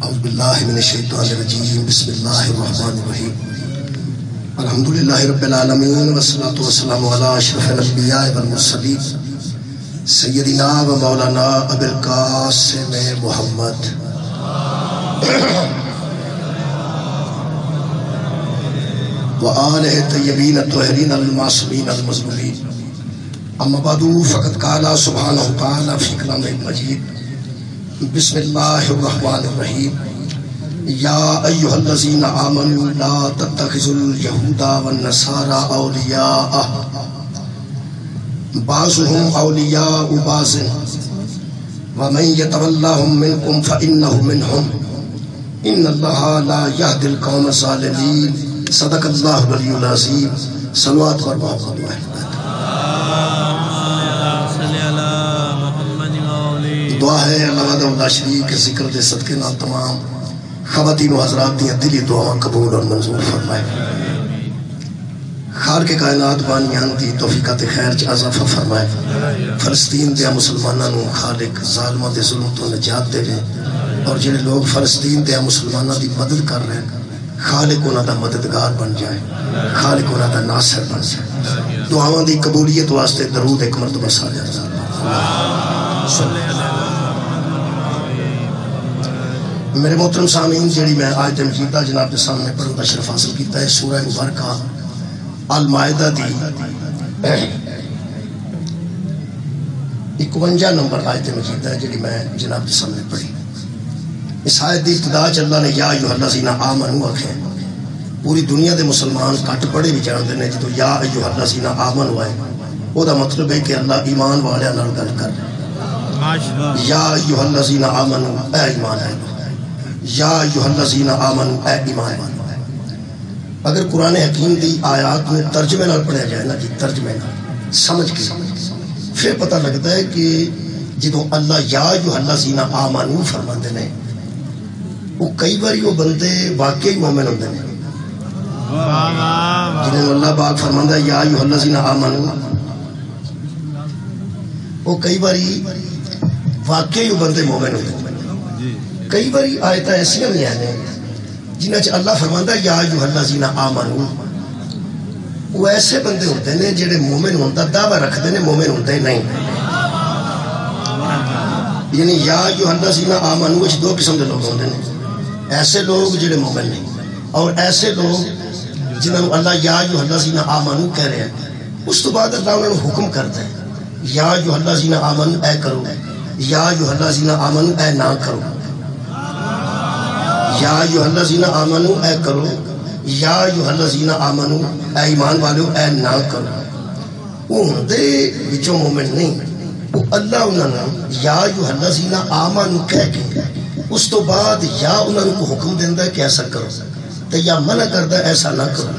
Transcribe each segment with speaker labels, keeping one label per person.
Speaker 1: اعوذ باللہ من الشیطان الرجیم بسم اللہ الرحمن الرحیم الحمدللہ رب العالمین والصلاة والسلام علی اشرف الانبیاء والمرسلین سیدنا و مولانا ابی القاسم محمد وآلہ طیبین الطاہرین المعصومین المظلومین اما بعد فقد قال سبحانہ وتعالی فی کلام المجید بسم اللہ الرحمن الرحیم یا ایہا الذین آمنوا لا تتخذوا اليہود والنصارى اولیاء بعضهم اولیاء بعض ومن يتولهم منکم فإنه منهم ان اللہ لا يهدي القوم الظالمین صدق اللہ العلی العظیم صلوات پر محمد دعا ہے اللہ وحدہ لا شریک کے ذکر دے صدقے نال تمام خواتین و حضرات دیا دلی دعا قبول اور منظور فرمائے خار کے کائنات بانیان دی توفیقات خیر چ اضافہ فرمائے فلسطین دیا مسلمانوں خالق ظالموں دے ظلم تو نجات دے اور جنہیں لوگ فلسطین دیا مسلمانوں دی مدد کر رہے ہیں خالق انہاں دا مددگار بن جائے خالق انہاں دا ناصر بن جائے دعاواں دی قبولیت واسطے درود ایک مرتبہ ساجا میرے محترم سامعین جیڑی میں آیت مجیدہ جناب کے سامنے پڑھوں کا شرف حاصل کیتا ہے سورہ مبارکہ المائدہ دی 51 نمبر آیت مجیدہ ہے جیڑی میں جناب کے سامنے پڑھی اس آیت دی ابتدا اللہ نے یا ایھا الذین آمنوا آکھے پوری دنیا دے مسلمان کٹ پڑھے بھی جان دے جدو یا ایھا الذین آمنوا ہے او دا مطلب ہے کہ اللہ ایمان والے نال گل کر یا ایھا الذین آمنوا اے ایمان ہے یا ایھا الذین آمنوا اے ایمان والو اگر قرآن حکیم دی آیات میں ترجمے نال پڑھا جائے نا جی ترجمے نال سمجھ کے پھر پتہ لگتا ہے کہ جدو اللہ یا ایھا الذین آمنوا فرماندے نے وہ کئی باری وہ بندے واقعی مومن ہوندے نے جنہیں اللہ پاک فرماندا ہے یا ایھا الذین آمنوا وہ کئی باری واقعی وہ بندے مومن ہوندے نے کئی باری آیتیں ایسی بھی ہیں جنہاں اللہ فرماندا ہے یا ایھا الذین آمنوا وہ ایسے بندے ہوتے ہیں جڑے مومن ہونے کا دعویٰ رکھتے ہیں مومن ہوتے نہیں یعنی یا ایھا الذین آمنوا اس دو قسم کے لوگ ہوتے ہیں ایسے لوگ جڑے مومن نہیں اور ایسے لوگ جنہوں اللہ یا ایھا الذین آمنوا کہہ رہے ہیں اس تو بعد اللہ انہوں حکم کرتا ہے یا ایھا الذین آمنوا اے کرو یا ایھا الذین آمنوا اے نہ کرو یا ایھا الذین آمنوا اے کرو یا ایھا الذین آمنوا اے ایمان والو اے نہ کرو وہ ہوندے وچوں مومن نہیں وہ اللہ انہوں یا ایھا الذین آمنوا کہہ کے اس تو بعد یا انہوں کو حکم دیندہ ہے کہ ایسا کرو تو یا منع کردہ ایسا نہ کرو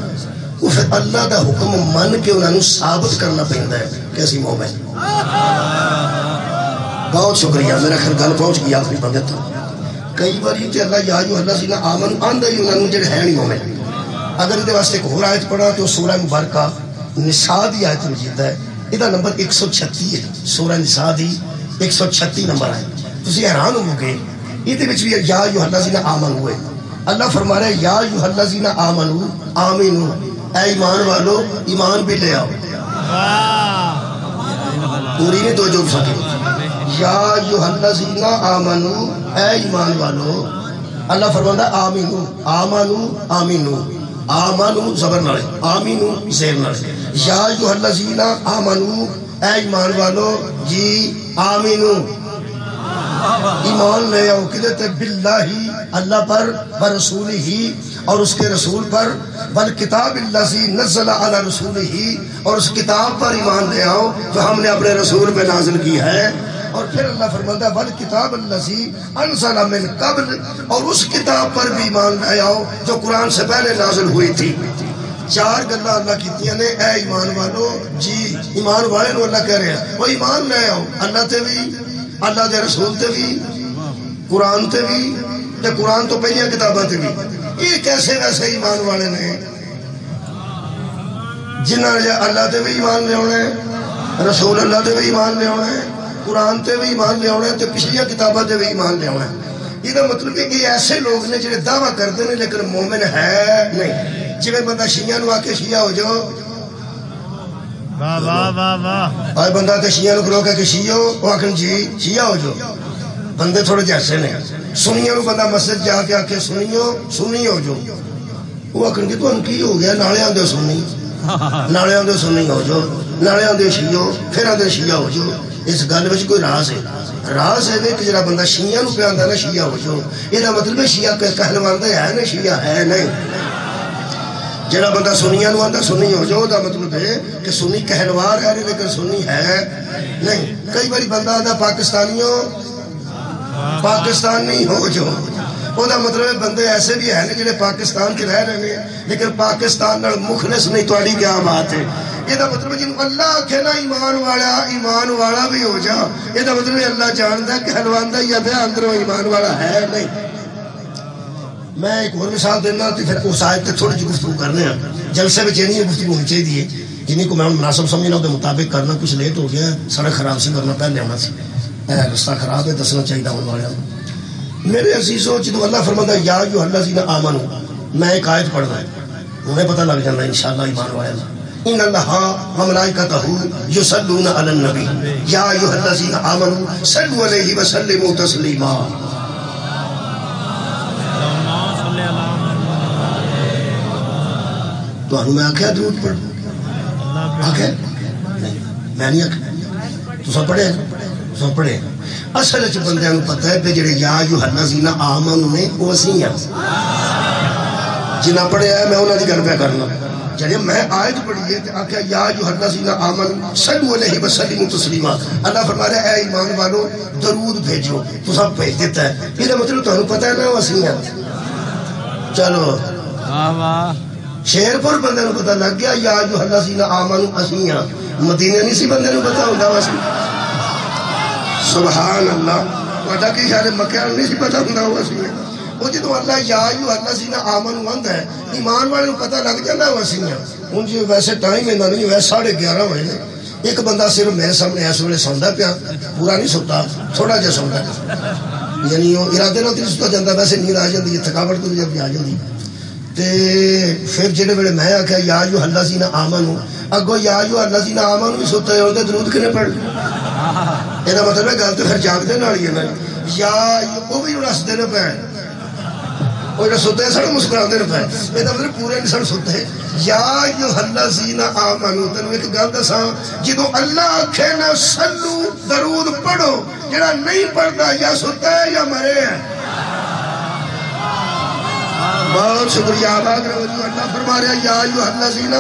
Speaker 1: وہ پھر اللہ دا حکم من کے انہوں ثابت کرنا پہندہ ہے کیسی مومن بہت شکریہ میرا خیر گل پہنچ گیا آخری بندے تھا کئی باری تے اللہ یا ایھا الذین آمنوا آندہ ہی انہوں جڑے ہے نہیں مومن اگر ادھے واسطے ایک اور آیت پڑھا تو سورہ مبارکہ نساء دی آیت مجید ہے ادھا نمبر 136 ہے سورہ نساء دی 136 نمبر ہے تسی حیران ہو گئے ادھے وچ بھی یا ایھا الذین آمنوا ہوئے اللہ فرما رہا ہے یا ایھا الذین آمنوا آمنوا اے ایمان والو ایمان بھی لے آؤ پوری نہیں تو جو سکے یا ایھا الذین آمنوا اے ایمان والو اللہ فرماتا ہے آمینو آمنو آمینو آمنو زبر نہ آمینو زیر نہ یا ایھا الذین آمنوا اے ایمان والو جی آمینو ایمان لے آؤ کہتے باللہ اللہ پر ورسولہ اور اس کے رسول پر والکتاب الذی نزل علی رسولہ اور اس کتاب پر ایمان لے آؤ جو ہم نے اپنے رسول پہ نازل کی ہے اور پھر اللہ فرماتا ہے والکتاب الذی انزل من قبل اور اس کتاب پر بھی ایمان لے آؤ جو قرآن سے پہلے نازل ہوئی تھی چار گلہ اللہ کیتیاں نے اے ایمان والو جی ایمان والے نو اللہ کہہ رہے ہیں وہ ایمان لے آؤ اللہ تے بھی اللہ دے رسول تے بھی قرآن تے بھی تے قرآن تو پہلیاں کتاباں تے بھی یہ کیسے ویسے ایمان والے نے جنہاں نے اللہ تے بھی ایمان لے ہونے رسول اللہ تے بھی ایمان لے ہونے قرآن تے بھی ایمان لے ہونے تے پچھلیاں کتاباں تے بھی ایمان لے ہونے یہ مطلب کہ یہ ایسے لوگ نے جڑے دعویٰ کرتے ہیں لیکن مومن ہے نہیں. جی بندہ شیعہ نو آ کے شیعہ ہو جاؤ، اور بندہ تے شیعہ نو کرو کہ شیعہ وہ آخر جی شیعہ ہو جاؤ. بندے تھوڑے جیسے نے. سنیوں نو بندہ مسجد جا کے آکے سنی ہو جاؤ، وہ آخر جی تمہیں کی ہو گیا، نالے آدھے سنی، نالے آدھے سنی ہو جاؤ، نالے آدھے شیعہ، پھر آدھے شیعہ ہو جاؤ. اس گل میں کوئی راز ہے؟ راز ہے کہ جڑا بندہ شیعہ نو پہ آندا نا شیعہ ہو جاؤ، یہ مطلب ہے شیعہ کہلواندہ ہے نا، شیعہ ہے نہیں. جڑا بندہ سنیاں نو آندا سنی ہو جاؤ دا مطلب ہے کہ سنی کہلوار ہے لیکن سنی ہے نہیں. کئی باری بندہ آندا پاکستانی ہو جاؤ، وہ دا مطلب ہے بندے ایسے بھی ہیں جڑے پاکستان کے رہ رہے ہیں لیکن پاکستان نال مخلص نہیں. تواڈی کیا بات ہے؟ یہ مطلب جن اللہ آکھے نا ایمان والا بھی ہو جا، یہ مطلب اللہ جانتا کہلواندہ یا پہ اندروں ایمان والا ہے نہیں. میں ایک اور مثال دینا تو پھر اس آیت تے تھوڑی جی گفتگو کرنے ہیں. جلسے میں چینی گفتگو ہونی چاہیے، جنہیں کو میں مناسب سمجھنا اس مطابق کرنا. کچھ لیٹ ہو گیا، سڑک خراب سے کرنا پہلے آنا سی، رستہ خراب ہے، دسنا چاہیے ان والے. میرے عزیزوں جدو اللہ فرماتا ہے یا ایھا الذین آمنوا، میں ایک آیت پڑھنا ہے، انہیں پتہ لگ جانا انشاءاللہ ایمان والے. ان اللہ و ملائکتہ یصلون علی النبی یا ایھا الذین آمنوا صلوا علیہ وسلموا تسلیما. تو انہوں میں آکھیا درود پڑھ، آکھیا نہیں میں نہیں آکھیا، تو سب پڑھے پڑھے. اصل اچھ بندے انہوں پتہ ہے کہ جڑے یا ایھا الذین آمنوا نے وہ اسی ہیں. جنہ پڑھے ہے میں انہوں نے گل پہ کرنا. جڑے میں آیت پڑھی ہے کہ آکھیا یا ایھا الذین آمنوا صلوا علیہ وسلموا تسلیما. اللہ فرما رہا ہے اے ایمان والو درود بھیجو، تو سب بھیج دیتا ہے. یہ مطلب تو پتہ ہے نا وہ اسی ہیں. چلو شیر پور بندے نو پتہ لگ گیا یا ایھا الذین آمنوا اسی ہیں. مدینے نہیں سی بندے نو پتہ ہوندا واسے. سبحان اللہ. وجہ کہ شہر مکہ نہیں سی پتہ ہوندا واسے. وہ جدو اللہ یا ایھا الذین آمنوا آندا ہے ایمان والے کو پتہ لگ جاتا ہے واسے. ہن جی ویسے ٹائم اینا نہیں ہویا، 11:30 ہوئے نے. ایک بندہ صرف میرے سامنے اس ویلے سوندا پیا، پورا نہیں سوتا، تھوڑا جہا سوندا، یعنی وہ ارادے نال نہیں سوتا جاندا، ویسے نیند آ جاندی ہے، تھکاوٹ تو جب آ جاندی. تے پھر جڑے ویلے میں آکھیا یا ایھا الذین آمنوا، اگو یا ایھا الذین آمنوا بھی سوتا ہے، اور درود کنے پڑھ. یہ مطلب ہے گل تو پھر جاگدے نال ہی ہے نا. یا وہ بھی ہسدے نہ پے، وہ جڑا سوتے سڑ مسکراندے نہ پے. یہ مطلب پورے نہیں سڑ سوتے. یا ایھا الذین آمنوا، تینوں ایک گل دساں، جدوں اللہ آکھے نا صلو درود پڑھو، جڑا نہیں پڑھدا یا سوتا ہے یا مرے ہے. بہت شکریہ آباد رہو جو. اللہ فرما رہا یا ایھا الذین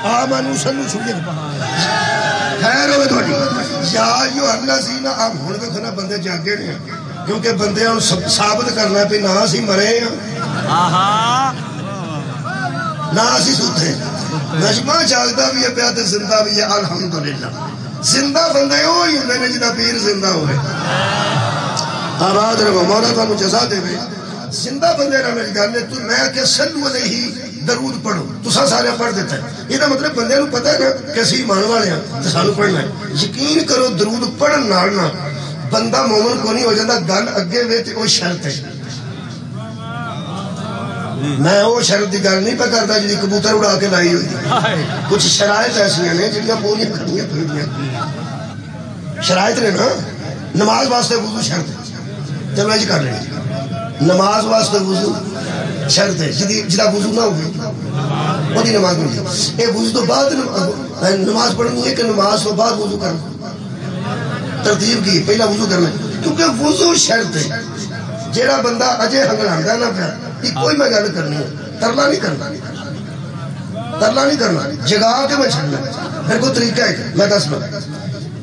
Speaker 1: آمنوا صلو چھوڑیے خیر ہوئے تھوڑی یا ایھا الذین آمنوا. ہن دیکھو نا بندے جاگے نے، کیونکہ بندے ہن ثابت کرنا ہے کہ نہ اسی مرے ہاں نہ اسی سوتے. نجمہ جاگدا بھی ہے پیا تے زندہ بھی ہے. الحمدللہ زندہ بندے وہی ہوندے نے جدا پیر زندہ ہوئے. آباد رہو، مولا تانوں جزا دے. زندہ بندے نہ میری گل ہے. تو میں کہ صلو علیہ درود پڑھو، تساں سارے پڑھ دیتا ہے. یہ مطلب بندے نو پتہ ہے نا کہ اسی ایمان والے ہیں تے سانو پڑھنا ہے. یقین کرو درود پڑھن نال نا بندہ مومن کو نہیں ہو جاتا. گل اگے وے تے وہ شرط ہے. میں وہ شرط کی گل نہیں پہ کرتا جی کبوتر اڑا کے لائی ہوئی. کچھ شرائط ایسا نے جنیاں پوریاں کرنی پڑنیاں. شرائط نے نا نماز واسطے وضو شرط ہے. چلو اج کر لیں. نماز واسطے وضو شرط ہے. جدا وضو نہ ہوگی وہی نماز نہیں. یہ وضو تو بعد نماز پڑھنی ہے کہ نماز تو بعد وضو کرنا. ترتیب کی پہلا وضو کرنا کیونکہ وضو شرط ہے. جیڑا بندہ اجے ہنگڑا نہ پیا کوئی میں گل کرنی ہے. ترلا نہیں کرنا، ترلا نہیں کرنا، جگا کے میں چھڑنا. پھر کوئی طریقہ ہے میں دس لوں.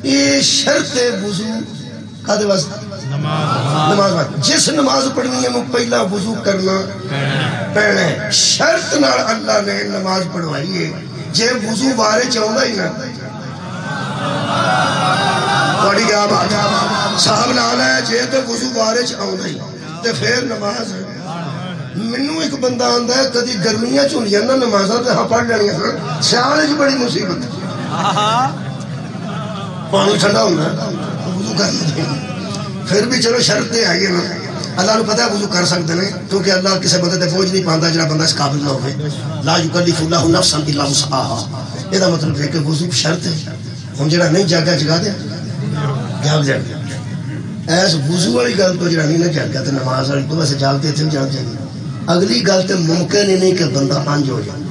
Speaker 1: یہ شرط وضو کا دے واسطے نماز جس نماز پڑھنی ہے وہ پہلا وضو کرنا پینا ہے. شرط نال اللہ نے نماز پڑھوائی ہے. جے وضو بارے چاہتا ہی نا بڑی کیا بات صاحب نال ہے. جے تو وضو بارے چاہتا ہی تے پھر نماز. مینوں ایک بندہ آندا ہے کدی گرمیاں چ ہوندیاں نا نمازاں تے ہاں پڑھ لینیاں ہاں سیال وچ بڑی مصیبت. پانی ٹھنڈا ہوندا وضو کرنا پھر بھی چلو شرط تے آئی ہے نا. اللہ کو پتہ ہے وضو کر سکتے ہیں کیونکہ اللہ کسی بندے تے بوجھ نہیں پاندا جڑا بندہ اس قابل نہ ہوئے. لا یکلف اللہ نفسا الا وسعها. یہ مطلب ہے کہ وضو شرط ہے. ہن جڑا نہیں جاگا جگا دے جاگ جائے. ایس وضو والی گل تو جڑا نہیں نہ جاگا تے نماز والی تو ویسے جاگتے تھے جاگ جائے. اگلی گل تے ممکن ہی نہیں کہ بندہ انج ہو جائے.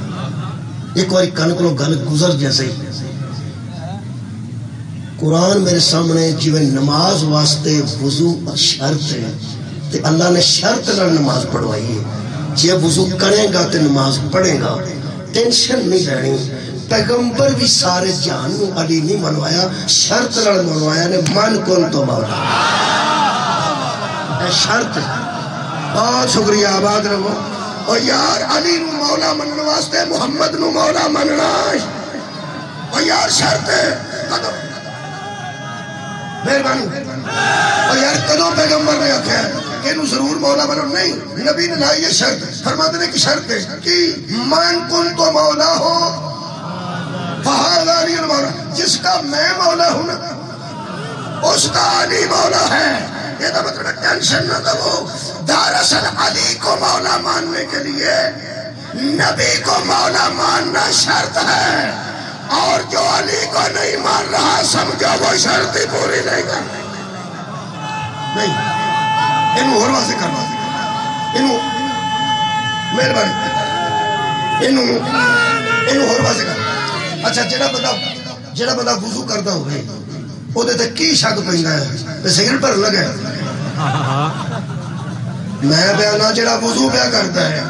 Speaker 1: ایک بار کن کو گل گزر جیسے ہی قرآن میرے سامنے جی نماز واسطے وضو شرط ہے تے اللہ نے شرط نہ نماز پڑھوائی ہے. جی وضو کرے گا تے نماز پڑھے گا ٹینشن نہیں رہنی. پیغمبر بھی سارے جہان نو علی نہیں منوایا شرط نہ منوایا نے من کن تو مولا. اے شرط بہت شکریہ آباد رہو. اور یار علی نو مولا منن واسطے محمد نو مولا مننا اور یار شرط ہے. مہربانی اور یار کدوں پیغمبر نے آکھا ہے کہ انہوں ضرور مولا بنو. نہیں, نبی نے لائی یہ شرط فرماتے ہیں کہ شرط ہے کہ من کن تو مولا ہو فہذا علی مولا. جس کا میں مولا ہوں نا اس کا علی مولا ہے. یہ تو مطلب ٹینشن نہ دو. دراصل علی کو مولا ماننے کے لیے نبی کو مولا ماننا شرط ہے اور جو علی کو نہیں مان رہا سمجھو وہ شرط ہی پوری نہیں کرنی. نہیں انہوں اور واضح کرنا انہوں مہربانی انہوں اور واضح کرنا. اچھا جڑا بندہ وضو کرتا ہوئے وہ دیتے کی شک پہنگا ہے سگریٹ پر لگے. میں بیانا جڑا وضو پیا کرتا ہے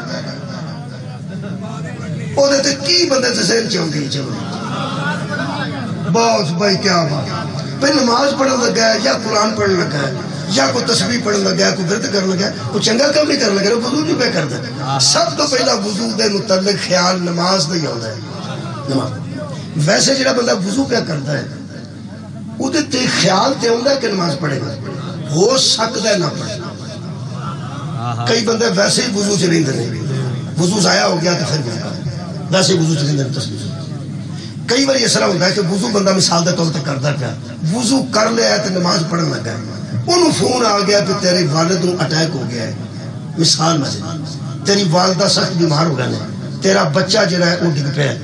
Speaker 1: وہ دیتے کی بندے سے سین چاہتی چلو بہت بھائی کیا بات. پہ نماز پڑھنے لگا ہے یا قرآن پڑھنے لگا ہے یا کوئی تسبیح پڑھنے لگا ہے کوئی ورد کرنے لگا ہے کوئی چنگا کام نہیں کرنے لگا ہے وضو نہیں پہ کرتا ہے. سب تو پہلا وضو دے متعلق خیال نماز نہیں ہوتا ہے. نماز ویسے جڑا بندہ وضو پہ کرتا ہے وہ تے خیال تے ہوتا ہے کہ نماز پڑھے گا ہو سکتا ہے نہ پڑھے. کئی بندے ویسے ہی وضو چلیں نہیں وضو ضائع ہو گیا تو پھر ویسے وضو چلیں نہیں تسبیح. کئی بار اس طرح ہوتا ہے کہ وضو بندہ مثال دے طور پہ کرتا پیا وضو کر لیا ہے تو نماز پڑھنے لگا ہے انہوں فون آ گیا کہ تیرے والد نو اٹیک ہو گیا ہے مثال میں تیری والدہ سخت بیمار ہو گیا ہے تیرا بچہ جڑا ہے وہ ڈگ پہ ہے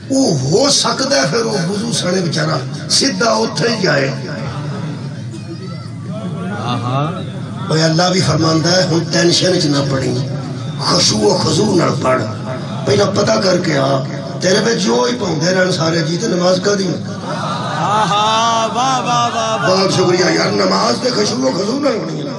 Speaker 1: وہ ہو سکتا ہے پھر وہ وضو سڑے بیچارہ سیدھا اتھے ہی جائے. اور اللہ بھی فرماندا ہے ہن ٹینشن چ نہ پڑی خشوع و خضوع نہ پڑھ پہلا پتہ کر کے آ تیرے پہ جو ہی پاؤندے رہن سارے جیتے نماز کا دی. بہت شکریہ یار نماز تے خشوع و خضوع نہ ہونی ہے.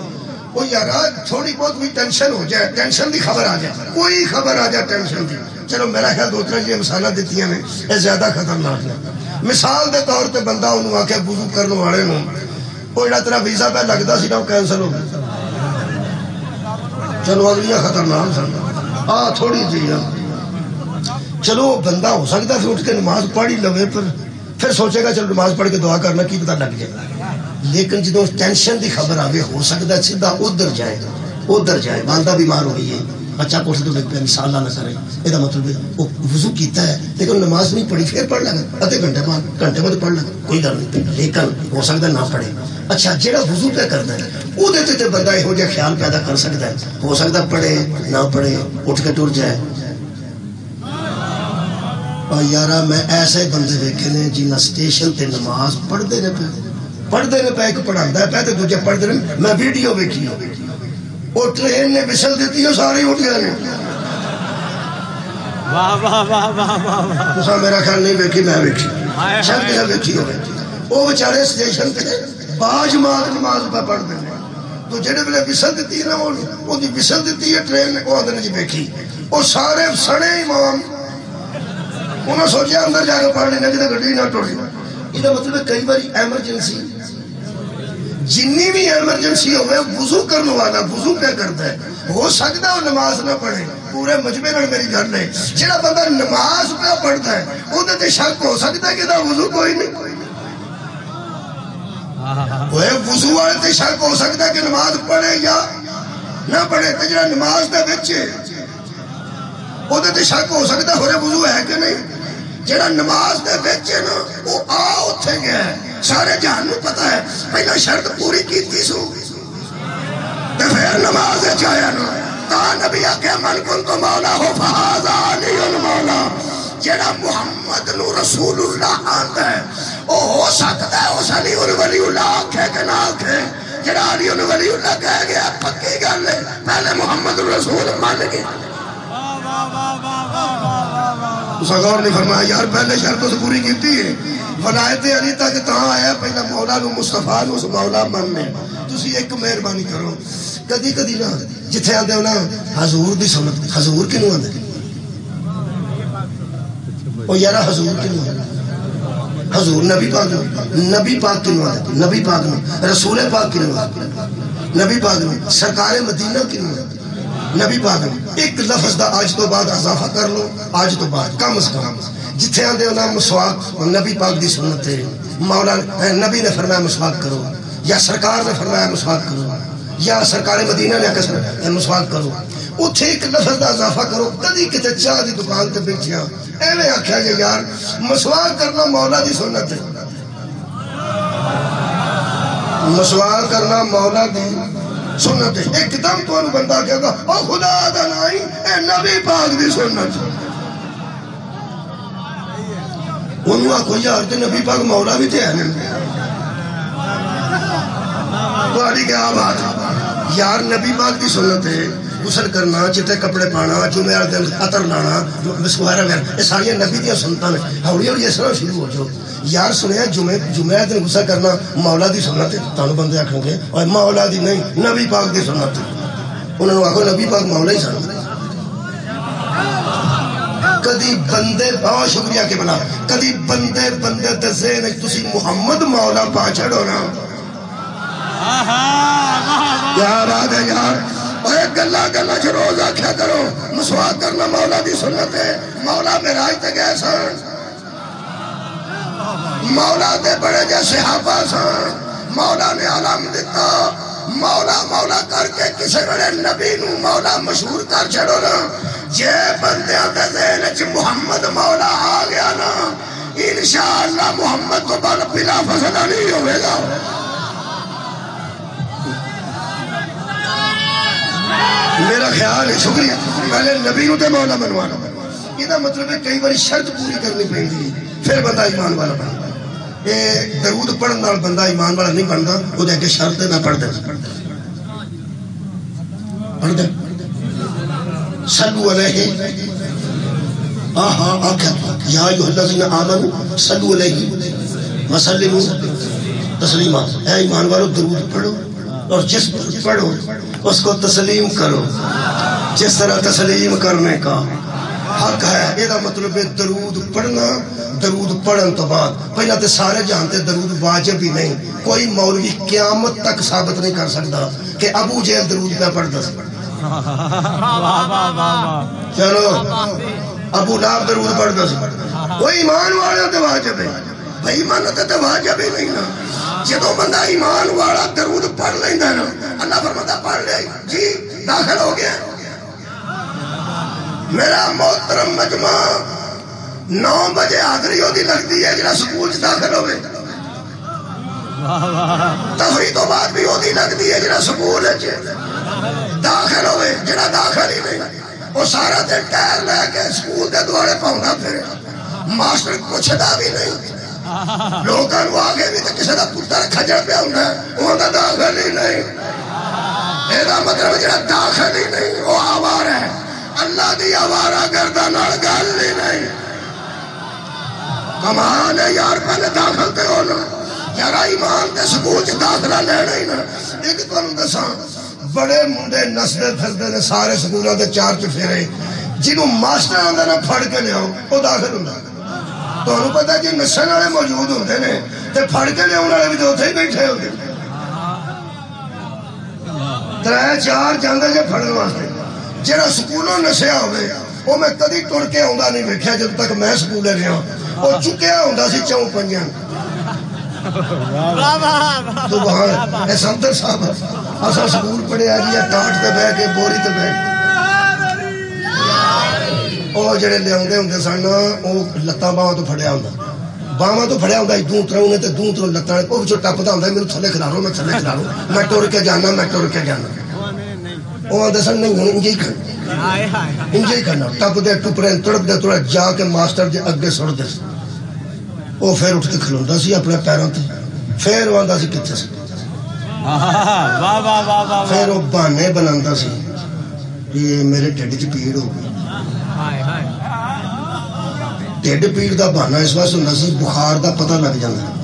Speaker 1: وہ یار تھوڑی بہت بھی ٹینشن ہو جائے ٹینشن دی خبر آ جائے کوئی خبر آ جائے ٹینشن دی چلو میرا خیال دوسرا جی مثالہ دیتی ہیں یہ زیادہ خطرناک ہے. مثال دے طور تے بندہ انہوں آکے وضو کرنے والے ہوں وہ جڑا تیرا ویزا پہ لگتا سی نا وہ کینسل ہو گیا. چلو اگلیاں خطرناک سن تھوڑی جی چلو بندہ ہو سکتا ہے پھر اٹھ کے نماز پڑھ ہی لوے پھر سوچے گا چلو نماز پڑھ کے دعا کرنا کی پتہ لگ جائے. لیکن جدو ٹینشن دی خبر آوے ہو سکتا ہے سیدھا ادھر جائے والدہ بیمار ہو گئی ہے بچہ کوٹھے تو ڈگ پہ مثال نہ کرے یہ مطلب ہے وہ وضو کیتا ہے لیکن نماز نہیں پڑھی پھر پڑھ لگا آدھے گھنٹے بعد پڑھ لگا کوئی گل نہیں لیکن ہو سکتا ہے نہ پڑھے. اچھا جہاں وضو پہ کرتا ہے وہ دیتے تے بندہ یہو جہاں خیال پیدا کر سکتا ہے ہو سکتا پڑھے نہ پڑھے اٹھ کے ٹر جائے. اور یارا میں ایسے بندے دیکھے نے جنہیں اسٹیشن تے نماز پڑھتے رہے پہ ایک پڑھاتا ہے پہ دوجے پڑھتے رہے. میں ویڈیو ویکھی اور ٹرین نے وسل دیتی ہے سارے اٹھ گئے. تسا میرا خیال نہیں ویکھی میں ویکھی شاید کسی ویکھی ہوئے وہ بیچارے اسٹیشن تے باجماعت نماز پہ پڑھتے ہیں تو جڑے ویلے وسل دیتی ہے نا وہ وسل دیتی ہے ٹرین نے وہ آدھے جی ویکھی وہ سارے سڑے امام انہوں سوچیا اندر جا کے پڑھ لینا کہ گڈی نہ ٹوٹ جائے. یہ مطلب ہے کئی بار ایمرجنسی جنی بھی ایمرجنسی ہوئے وضو کرنے والا وضو پہ کرتا ہے ہو سکتا ہے وہ نماز نہ پڑھے پورے مجمع میں میری گل ہے جہاں بندہ نماز پہ پڑھتا ہے وہ تے شک ہو سکتا ہے کہ وضو کوئی نہیں وہ وضو والے تے شک ہو سکتا ہے کہ نماز پڑھے یا نہ پڑھے تے جہاں نماز دے وچ وہ تے شک ہو سکتا ہے ہورے وضو ہے کہ نہیں. جہاں نماز دے وچ نا وہ اتھے گیا ہے سارے جہان نو پتہ ہے پہلا شرط پوری کیتی سو تے پھر نماز چاہیا نا تا نبی آکے من کن تو مولا ہو فہذا علی مولا جیڑا محمد نو رسول اللہ آتا ہے او ہو سکتا ہے اس علی ولی اللہ آکھے کہ نہ آکھے جیڑا علی ولی اللہ کہہ گیا پکی گل ہے پہلے محمد رسول مان گئے اس غور نہیں فرمایا یار پہلے شرط سے پوری کیتی ہے ولایت علی تک تاں آیا پہلا مولا نو مصطفیٰ نو اس مولا مننے تسی ایک مہربانی کرو کدی کدی نا جتھے آندے ہو نا حضور دی سنت حضور کنوں آندے او یارا حضور کنوں آندے حضور نبی پاک کنوں آندے نبی پاک نو رسول پاک کنوں آندے نبی پاک نو سرکار مدینہ کنوں آندے نبی پاک نو ایک لفظ دا آج تو بعد اضافہ کر لو آج تو بعد کم از کم جتھے آندے ہو نا مسواک نبی پاک دی سنت ہے مولا نبی نے فرمایا مسواک کرو یا سرکار نے فرمایا مسواک کرو یا سرکار مدینہ نے کہا مسواک کرو اتھے ایک لفظ دا اضافہ کرو کدی کتے چاہ دی دکان تے بیٹھیا ایویں آکھیا جے یار مسواک کرنا مولا دی سنت ہے مسواک کرنا مولا دی سنت ہے ایک دم تو انہوں بندہ کہا گا او خدا دا نائی اے نبی پاک دی سنت ہے انہوں آکھو یار تے نبی پاک مولا بھی تے ہیں تو آڑی کیا بات یار نبی پاک دی سنت ہے غسل کرنا چٹے کپڑے پانا جمعہ دن عطر لانا مسکوہرہ وغیرہ یہ ساری نبی دیا سنتاں ہیں ہوڑی ہوڑی اس طرح شروع ہو جو یار سنیا جمعہ دن غسل کرنا مولا دی سنت ہے تانوں بندے آکھیں گے اور مولا دی نہیں نبی پاک دی سنت ہے انہوں نے آکھو نبی پاک مولا ہی سنت کدی بندے بہت شکریہ کے بلا کدی بندے تے ذہن تسی محمد مولا پا چھڑو نا کیا بات ہے یار اور ایک گلہ روز آکھیا کرو مسواک کرنا مولا دی سنت ہے مولا معراج تے گئے سن مولا دے بڑے جے صحابہ سن مولا نے علم دیتا مولا کر کے کسے بڑے نبی نو مولا مشہور کر چھڑو نا جے بندیاں دے ذہن وچ محمد مولا آ گیا نا انشاءاللہ محمد تو بلا فسدہ نہیں ہوئے گا میرا خیال ہے شکریہ پہلے نبی نو تے مولا منوانا یہ دا مطلب ہے کئی باری شرط پوری کرنی پہن دی پھر بندہ ایمان والا بنتا یہ درود پڑھن نال بندہ ایمان والا نہیں بنتا وہ دے کے شرط ہے نہ پڑھ دے صلو علیہ آکھا یا ایوہ الذین آمنوا صلو علیہ وسلموا تسلیما اے ایمان والو درود پڑھو اور جس پر پڑھو اس کو تسلیم کرو جس طرح تسلیم کرنے کا حق ہے یہ مطلب ہے درود پڑھنا درود پڑھن تو بعد پہلا تے سارے جانتے درود واجب ہی نہیں کوئی مولوی قیامت تک ثابت نہیں کر سکتا کہ ابو جہل درود پہ پڑھتا چلو ابو لہب درود پڑھتا سی کوئی ایمان والا تے واجب ہے بھائی مانتا تے واجب ہی نہیں نا جدو بندہ ایمان والا درود پڑھ لیندہ نا اللہ فرماتا پڑھ لے جی داخل ہو گیا میرا محترم مجمع 9 بجے حاضری ہوتی لگتی ہے جنہا سکول سے داخل ہوئے تفریح تو بعد بھی ہوتی لگتی ہے جنہا سکول ہے داخل ہوئے جنہا داخل ہی نہیں وہ سارا دن ٹائر لے کے سکول دے دوارے پاؤنا پھر ماسٹر پوچھتا بھی نہیں لوگاں وہ آگے بھی تو کسی دا پتر کھجڑ پہ ہونا ہے وہ دا داخل ہی نہیں ایدہ مطلب جنہا داخل ہی نہیں وہ آوار ہے اللہ دی آوارہ گردہ نڑگال ہی نہیں کمال ہے یار پہلے داخل تے ہونا یار ایمان تے سکول چھ داخلہ لینا ہی نا ایک تو انہوں دسان بڑے مندے نسلے پھردے نے سارے سکولوں دے 4 چفیرے جنہوں ماسٹر آندے نا پھڑ کے لے ہو وہ داخل ہوں تو انہوں پتہ ہے کہ نسل والے موجود ہوتے نے تے پھڑ کے لے والے بھی تو ہوتے ہی بیٹھے ہوتے 3-4 جاندے جے پھڑن واسطے جڑا سکولوں نسیا ہوئے وہ میں کدی ٹر کے آندا نہیں ویکھیا جب تک میں سکولے رہا وہ چکیا ہوندا سی 4-5 تو وہاں اے صدر صاحب اسا سکول پڑھے آ گیا ٹاٹ تے بیٹھ کے بوری تے بیٹھ او جڑے لے آندے ہوندے سن او لتاں باواں تو پھڑیا ہوندا باواں تو پھڑیا ہوندا دوں تروں تے دوں تروں لتاں او وچوں ٹپدا ہوندا مینوں تھلے کھلارو میں تھلے کھلارو میں ٹر کے جانا وہ آدھے سن نہیں ہوں انجے ہی کھڑنا انجے ہی کھڑنا ٹپ دے ٹپڑے تڑپ دے تڑا جا کے ماسٹر دے اگے سڑ دے وہ پھر اٹھ کے کھلوندا سی اپنے پیروں تے پھر وہ آندا سی کتھے سی پھر وہ بہانے بناندا سی یہ میرے ڈھڈ چ پیڑ ہو گئی ڈھڈ پیڑ دا بہانا اس واسطے ہوندا سی بخار دا پتہ لگ جاندا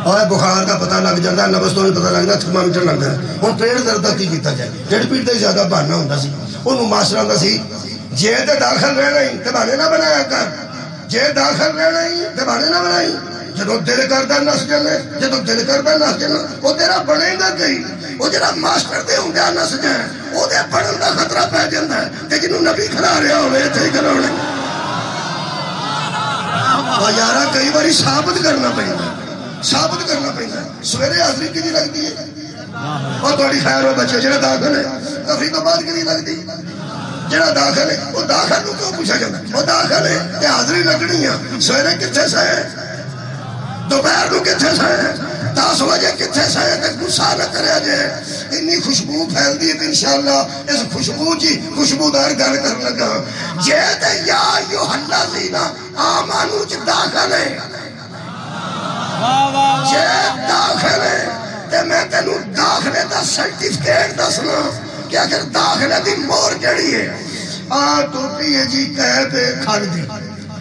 Speaker 1: اور بخار کا پتہ لگ جاتا نبض تو نہیں پتہ لگتا تھرمامیٹر لگتا ہے ہوں پیٹ درد کا کی کیتا جائے ڈیڑھ پیٹ کا زیادہ بہانا ہوتا سی انہوں ماسٹر آتا سی جے تے داخل رہنا ہی تے بہانے نہ بنایا کر جے داخل رہنا ہی تے بہانے نہ بنائی جدو دل کرتا نس جانے جدو دل کرتا نس جانا وہ تیرا بنے گا کہیں وہ جڑا ماسٹر دے ہوں گیا نس جائے وہ دے بڑھن کا خطرہ پہ جاتا ہے کہ جنہوں نبی کھلا رہا ہوئے تھے کراؤنے اور یارہ کئی باری ثابت کرنا پہنگا ثابت کرنا پہنگا سویرے حاضری کی نہیں لگتی ہے اور توڑی خیر ہو بچے جڑا داخل ہے تفریح تو بعد کی نہیں لگتی جڑا داخل ہے وہ داخل نو کیوں پوچھا جاتا ہے وہ داخل ہے کہ حاضری لگنی ہے سویرے کتھے سے ہے دوپہر نو کتھے سے ہے 10 بجے کتھے سے ہے کہ غصہ نہ کرے جائے اتنی خوشبو پھیل دی انشاءاللہ اس خوشبو جی خوشبودار گل کر لگا جے تے یا ایھا الذین آمنوا چ داخل ہے جے داخل ہے تے میں تینوں داخلے دا سرٹیفکیٹ دسنا کہ اگر داخلے دی مور جڑی ہے ٹوپی ہے جی کہہ پہ کھڑ دی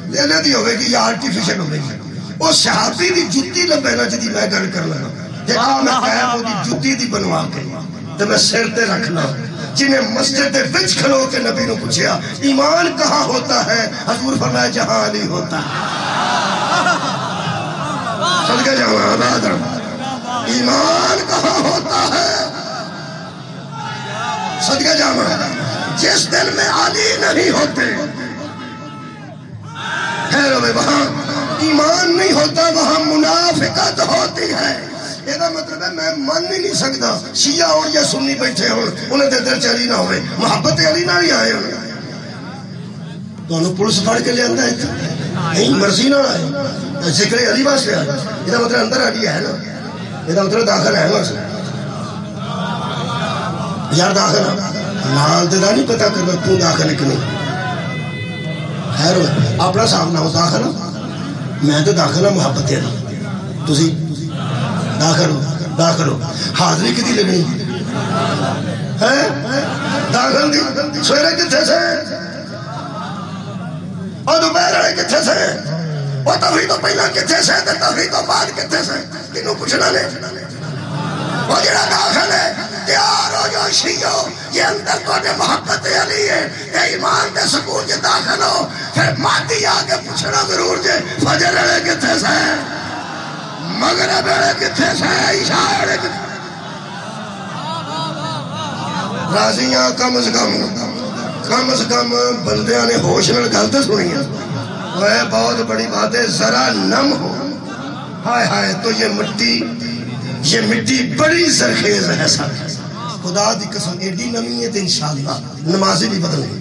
Speaker 1: لے لے دی ہوئے گی یا آرٹیفیشل ہوئے گی وہ صحابی دی جتی لبے نا جدی میں گل کر لگا دیکھا میں کہہ وہ دی جتی دی بنوا کے تو میں سر تے رکھنا جنہیں مسجد وچ کھلو کے نبی نے پوچھیا ایمان کہاں ہوتا ہے حضور فرمایا جہاں علی ہوتا ہے صدقہ جاؤں آباد ایمان کہاں ہوتا ہے صدقہ جاؤں جس دل میں علی نہیں ہوتے خیر ہوئے وہاں ایمان نہیں ہوتا وہاں منافقت ہوتی ہے یہ مطلب ہے میں مان نہیں سکتا شیعہ اور یا سنی بیٹھے ہوں انہیں دل چلی نہ ہوئے محبت علی نہ ہی آئے ہوئے تو انہوں پولیس پھاڑ کے لے آندہ ہے نہیں مرضی نہ آئے ذکر علی واسطے آئے یہ مطلب اندر علی ہے نا یہ مطلب داخل ہے نا یار داخل ہے نال دے دا نہیں پتا کرنا تو داخل ہے کہ نہیں خیر ہوئے اپنا سامنا ہو داخل ہو میں تو داخل ہوں محبت ہے تسی داخل ہو حاضری کتی لگنی ہے داخل دی سویرے کتھے سے اور دوپہر والے کتھے سے اور تفریح تو پہلا کتھے سے تفریح تو بعد کتھے سے کنوں پوچھنا نے وہ جڑا داخل ہے تیار ہو جو شیعو یہ اندر تو نے محبت علی ہے کہ ایمان دے سکون کے داخل ہو پھر مادی آگے پوچھنا ضرور جے فجر والے کتھے سے مغرب والے کتھے سے عشاء والے کتھے راضیاں کم از کم بندیاں نے ہوش نال گل تے سنی ہے وہ بہت بڑی بات ہے ذرا نم ہو ہائے ہائے تو یہ مٹی بڑی زرخیز ہے ساتھ خدا دی قسم ایڈی نمی ہے تو انشاءاللہ نمازی بھی بدل گئی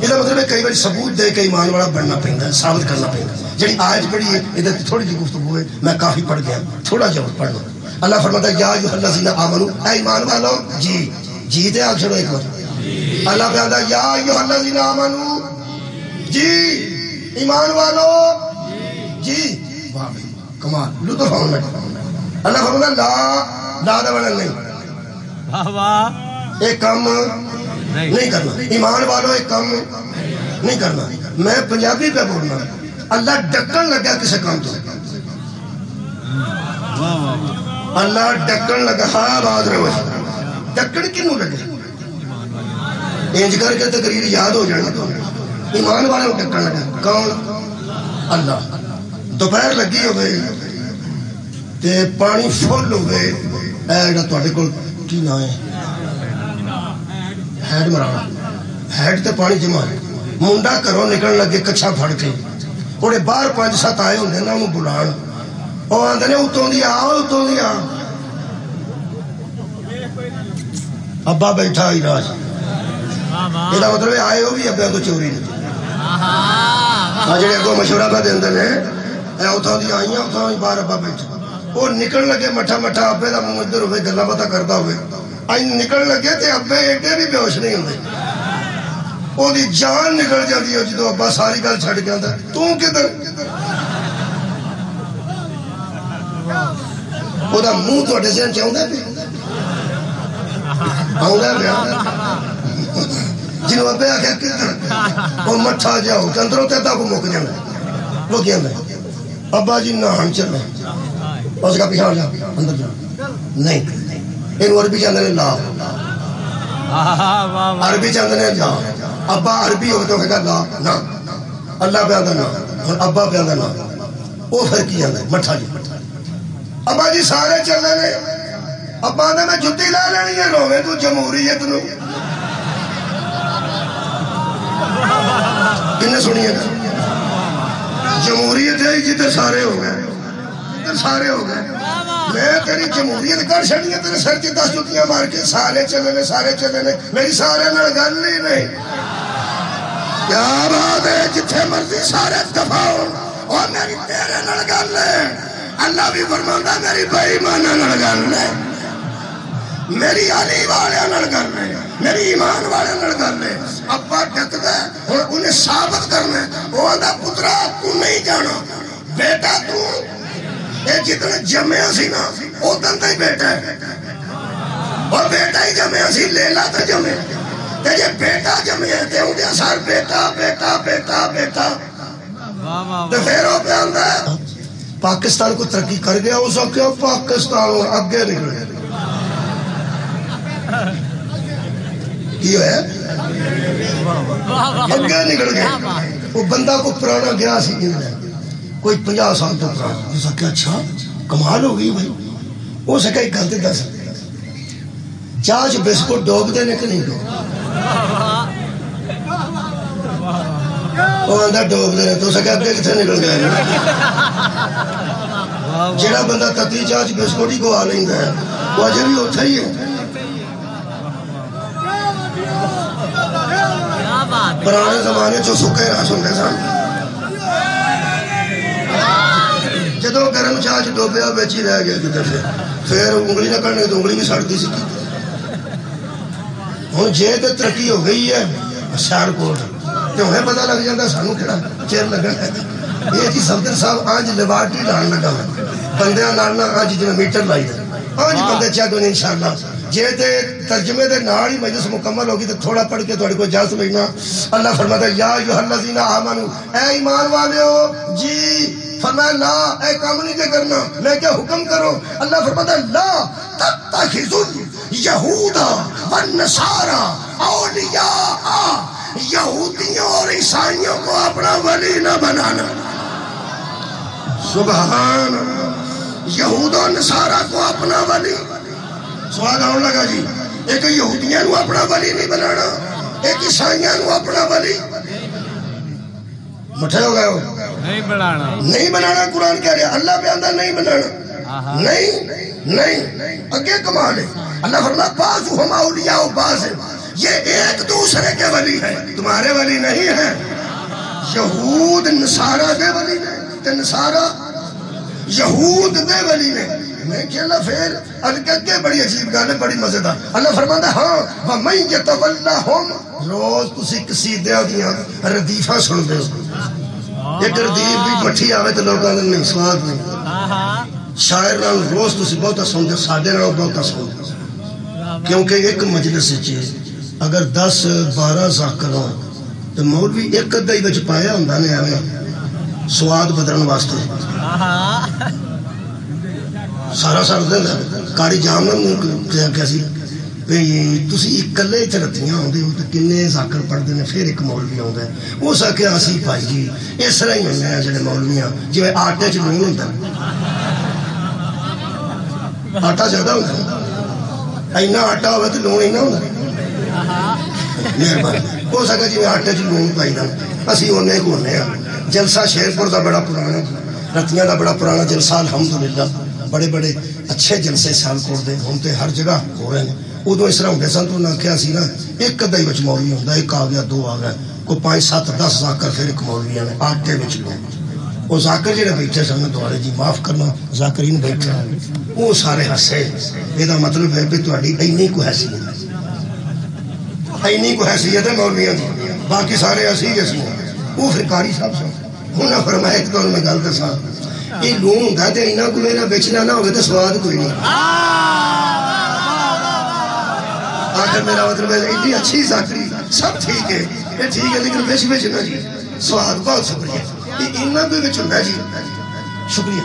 Speaker 1: یہ مطلب ہے کئی بار ثبوت دے کے ایمان والا بننا پہنتا ہے ثابت کرنا پہنتا ہے جڑی آج پڑھی ہے ادھر تھوڑی جی گفتگو ہے میں کافی پڑھ گیا تھوڑا جب پڑھ لوں اللہ فرماتا ہے یا ایھا الذین آمنوا اے ایمان والو جی تے آگ چھڑو ایک بار اللہ فرماتا ہے یا ایھا الذین آمنوا جی ایمان والو جی واہ کمال لطف آن لگا اللہ فرماتا ہے لا دا بڑا نہیں ایک کام نہیں کرنا ایمان والو ایک کام نہیں کرنا میں پنجابی پہ بولنا اللہ ڈکن لگا کسے کام تو اللہ ڈکن لگا ہاں بات رہے ڈکن کنوں لگے انج کر کے تقریر یاد ہو جانا تو ایمان والے ڈکن لگا کون اللہ دوپہر لگی ہوئے تے پانی فل ہوئے ایڈا تو اٹھے کل کی نہ ہے ہیڈ مرانا ہیڈ تے پانی جمع ہے منڈا کرو نکل لگے کچھا پھڑ کے اوڑے باہر 5-7 آئے ہوندے نا انہوں بلان او آندے نے اتوں دیا ابا بیٹھا ہی راج یہ مطلب ہے آئے ہو بھی ابا تو چوری نہیں جڑے اگوں مشورہ پہ دے نے اتوں دی آئیاں اتوں باہر ابا بیٹھا وہ نکل لگے مٹھا ابے دا منہ ادھر ہوئے گلا پتا کرتا ہوئے نکل لگے تے ابے ایڈے بھی بے ہوش نہیں ہوندے وہ جان نکل جاتی ہے جدو ابا ساری گل چھڈ کے آندا تو کدھر وہ منہ تھوڑے ذہن چ آؤں پیا جنوں ابے آخیا کدھر وہ مٹھا جاؤ کہ اندروں تے کو مک جانا وہ کیا ابا جی نہان چلے اس کا پیچھے جا اندر جا نہیں یہ عربی چاہتے ہیں لا عربی چاہتے ہیں لا ابا عربی ہو تو کہا لا نا اللہ پہ آدھا نا ابا پہ آدھا نا وہ پھر کی جانا مٹھا جی ابا جی سارے چلے نے ابا آدھا میں جتی لے لینی ہے روے تو جمہوریت نو کنے سنی ہے جمہوریت ہے جدھر سارے ہو گئے جدھر سارے ہو گئے میں تیری جمہوریت کر چھڑی ہے تیرے سر کی 10 جتیاں مار کے سارے چلے نے میری سارے نال گل ہی نہیں کیا بات ہے جتھے مرضی سارے دفاع ہو اور میری تیرے نال گل ہے اللہ بھی فرماندا میری بے ایماناں نال گل ہے میری علی والیاں نال گل ہے میری ایمان والیاں نال گل ہے ابا ڈکدا ہے ہن انہیں ثابت کرنا ہے وہ آندا پترا تو نہیں جانا بیٹا تو یہ جتنے جمعہ سی نا ادن تے بیٹا ہے اور بیٹا ہی جمعہ سی لیلا تے جمعہ تے یہ بیٹا جمعہ تے ہوں دیا سار بیٹا بیٹا بیٹا بیٹا تے پھر وہ پہ آندا ہے پاکستان کو ترقی کر گیا اس وقت کیا پاکستان اگے نکل گیا کی ہے اگے نکل گیا وہ بندہ کو پرانا گیا سی کوئی 50 سال تو پرانا اس کہ اچھا کمال ہو گئی بھائی وہ سکا ایک گل تے دس چاچ بسکٹ ڈوب دے نے کہ نہیں ڈوب وہ آندا ڈوب دے تو سکا اگے کتنے نکل گئے جڑا بندہ تتی چاچ بسکٹ ہی گوا لیندا ہے وہ اجے بھی اوتھے ہی ہے پرانے زمانے چو سکے رہا سنتے سن جدو گرم چاچ ڈوبیا بیچی رہ گیا کدھر پھر انگلی نہ کرنے تو انگلی بھی سڑتی سی ہوں جے تے ترقی ہو گئی ہے سیال کوٹ تو ہمیں پتہ لگ جاتا سانو کہڑا چیر لگنا ہے یہ جی صفدر صاحب آج لیبارٹری لان لگا ہے بندیاں لاننا آج جنہیں میٹر لائی ہے آج بندے چیک ہونے انشاءاللہ جے تے ترجمے دے نال ہی مجلس مکمل ہوگی تو تھوڑا پڑھ کے تھوڑے کو اجازت ملنا اللہ فرماتا ہے یا ایھا الذین آمنوا اے ایمان والے ہو جی فرمایا لا اے کام نہیں دے کرنا میں کیا حکم کرو اللہ فرماتا ہے لا تتخذوا یہود والنصارى اولیاء یہودیوں اور عیسائیوں کو اپنا ولی نہ بنانا سبحان یہود و نصارہ کو اپنا ولی سوال آن لگا جی ایک یہودیاں نو اپنا ولی نہیں بنانا ایک عیسائیاں نو اپنا ولی مٹھے ہو گئے ہو نہیں بنانا قرآن کہہ رہا اللہ پہ آندہ نہیں بنانا نہیں اگے کمال ہے اللہ فرمایا بعضهم اولیاء بعض یہ ایک دوسرے کے ولی ہیں تمہارے ولی نہیں ہیں یہود نصارہ دے ولی نہیں تے نصارہ یہود دے ولی نہیں میں کہ اللہ پھر الگ بڑی عجیب گال ہے بڑی مزیدار اللہ فرماتا ہے ہاں وَمَنْ يَتَوَلَّهُمْ روز تسی قصیدیاں دیاں ردیفہ سن دے ایک ردیف بھی مٹھی آوے تو لوگاں نے نہیں سواد نہیں شاعر نال روز تسی بہتا سن دے ساڑھے نال بہتا سن دے کیونکہ ایک مجلس چیز اگر 10-12 ذاکر ہوں تو مولوی ایک ادھائی بچ پایا ہوندہ نے آوے سواد بدرن واسطے سارا دن کاری جام نہ کیسی تسی اکلے چرتیاں ہوندے ہو تو کنے ذاکر پڑھ دینے پھر ایک مولوی ہوندہ ہے وہ ساکے آسی پائی جی اس طرح ہی ہوندے ہیں جنہیں مولویاں جو آٹے چ لون ہوندہ آٹا زیادہ ہوندہ ہے اینا آٹا ہوئے تو لون اینا ہوندہ مہربانی وہ ساکے جی آٹے چ لون پائی دا اسی ہونے کو ہونے ہیں جلسہ شیرپور دا بڑا پرانا رتیاں دا بڑا پرانا جلسہ الحمدللہ بڑے بڑے اچھے جلسے سال کوڑ دے ہونتے ہر جگہ ہو رہے ہیں ادو اس طرح ہوتے سن تو نہ کیا سی نا ایک ادھائی بچ مولوی ہوندہ ایک آ گیا 2 آ گیا کوئی 5-7-10 ذاکر پھر ایک مولوی آنے آٹے بچ لوگ وہ ذاکر جڑے بیٹھے سن دوارے جی معاف کرنا ذاکرین بیٹھے وہ سارے ہسے یہ مطلب ہے کہ تہاڈی اینی کو حیثیت اینی کو حیثیت ہے مولویاں دی باقی سارے اسی جیسے وہ پھر قاری صاحب سن انہاں فرمایا کہ میں گل دساں یہ لون ہوندا تے انہاں کو میرا بیچنا نہ ہوگا تے سواد کوئی نہیں آخر میرا مطلب ہے اتنی اچھی ذاکری سب ٹھیک ہے یہ ٹھیک ہے لیکن بیچ نا جی سواد بہت شکریہ انہاں کوئی بچ ہوندا جی شکریہ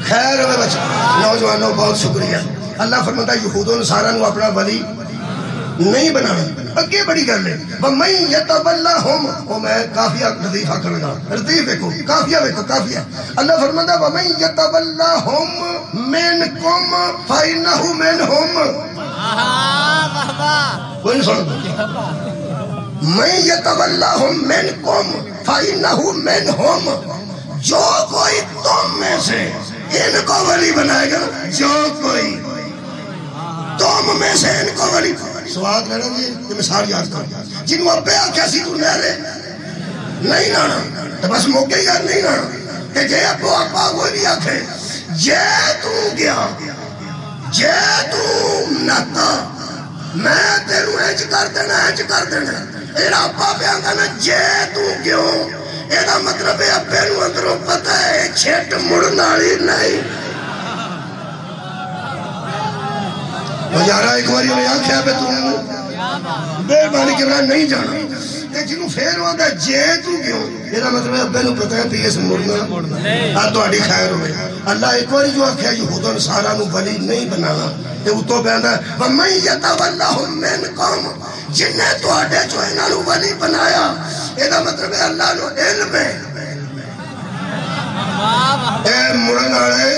Speaker 1: خیر ہوئے بچہ نوجوانوں بہت شکریہ اللہ فرماتا ہے یہود و نصارہ نو اپنا ولی نہیں بنانا اگے بڑی گل ہے وَمَن يَتَوَلَّهُمْ وہ میں کافیہ لطیفہ کروں گا لطیف دیکھو کافیہ اللہ فرماتا ہے وَمَن يَتَوَلَّهُمْ مِنْكُمْ فَإِنَّهُ مِنْهُمْ کوئی نہیں سن مَن يَتَوَلَّهُمْ مِنْكُمْ فَإِنَّهُ مِنْهُمْ جو کوئی تم میں سے ان کو ولی بنائے گا جو کوئی تم میں سے ان کو ولی سواد لینا جی یہ مثال یاد کر جنہوں ابے آکھیا سی تو نہرے نہیں لانا تو بس موقع ہی نہیں لانا کہ جے ابو ابا کوئی بھی آکھے جے تو گیا جے تو نتا میں تیروں اینچ کر دینا ایرا ابا پہ آنگا نا جے تو گیوں ایدہ مطلب ہے ابے نو اندروں پتہ ہے چھٹ مڑناڑی نہیں وہ یارہ ایک باری انہیں آنکھیں پہ تم بے مانی کے بنا نہیں جانا کہ جنہوں پھر ہوا گا جے تو کیوں ایدہ مطلب ہے ابے نو پتہ ہے پیس مڑنا آج تو آڑی خیر ہوئے اللہ ایک باری جو آنکھیں یہود و نصارہ نو ولی نہیں بنانا کہ وہ تو بیاندہ ہے وَمَن يَتَوَلَّهُمْ مِنْكُمْ جنہیں تو آڑے جو انہاں نو ولی بنایا ایدہ مطلب ہے اللہ نو علم ہے اے مرن آڑے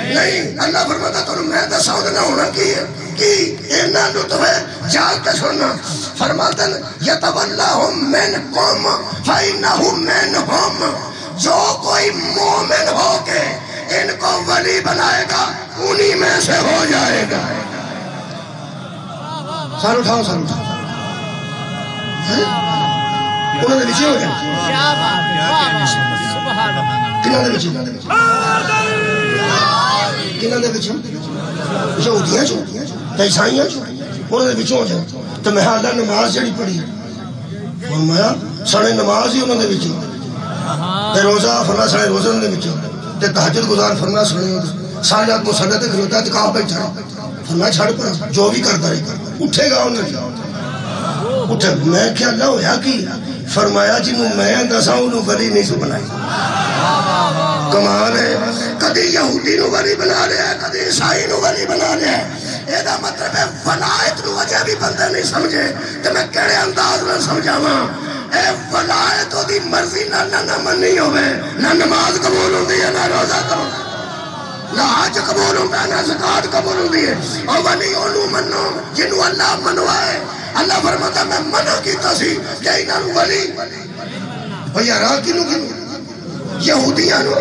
Speaker 1: نہیں اللہ فرماتا تو میں دا سعودنا ہونا کی ہے کہ انہاں نو تمہیں جاگ کے سننا فرماتا یتوَلَّهُمْ مِنْكُمْ فَإِنَّهُ مِنْهُمْ جو کوئی مومن ہو کے ان کو ولی بنائے گا انہی میں سے ہو جائے گا سار اٹھاؤ انہوں نے بچے ہو جائے کنہوں نے بچے کنہوں نے بچے یہودیاں چھو عیسائیاں چھو انہوں نے بچے ہو جائے تو میں حالہ نماز جڑی پڑھی فرمایا سڑے نماز ہی انہوں نے بچے تے روزہ فرمایا سڑے روزہ انہوں نے بچے تے تہجد گزار فرمایا سڑے سارے رات مسلح تے کھلوتا ہے تو کہاں بیٹھا فرمایا چھڑ پڑا جو بھی کرتا رہی اٹھے گا انہوں نے اٹھے میں کیا اللہ ہویا کی فرمایا جنہوں میں دسا انہوں ولی نہیں سو بنائی کمال ہے کدی یہودی نو ولی بنا لیا ہے کدی عیسائی نو ولی بنا لیا ہے ایدہ مطلب ہے ولایت نو وجہ بھی بندے نہیں سمجھے کہ میں کہڑے انداز میں سمجھا ماں اے ولایت ہو دی مرضی نہ منی ہوئے نہ نماز قبول ہوں دی ہے نہ روزہ قبول نہ حج قبول ہوں گا نہ زکاة قبول ہوں دی ہے اور ولی انہوں منو جنہوں اللہ منوائے اللہ فرماتا میں منع کیتا سی کہ انہاں نو ولی بھئی راہ کنو یہودیاں نو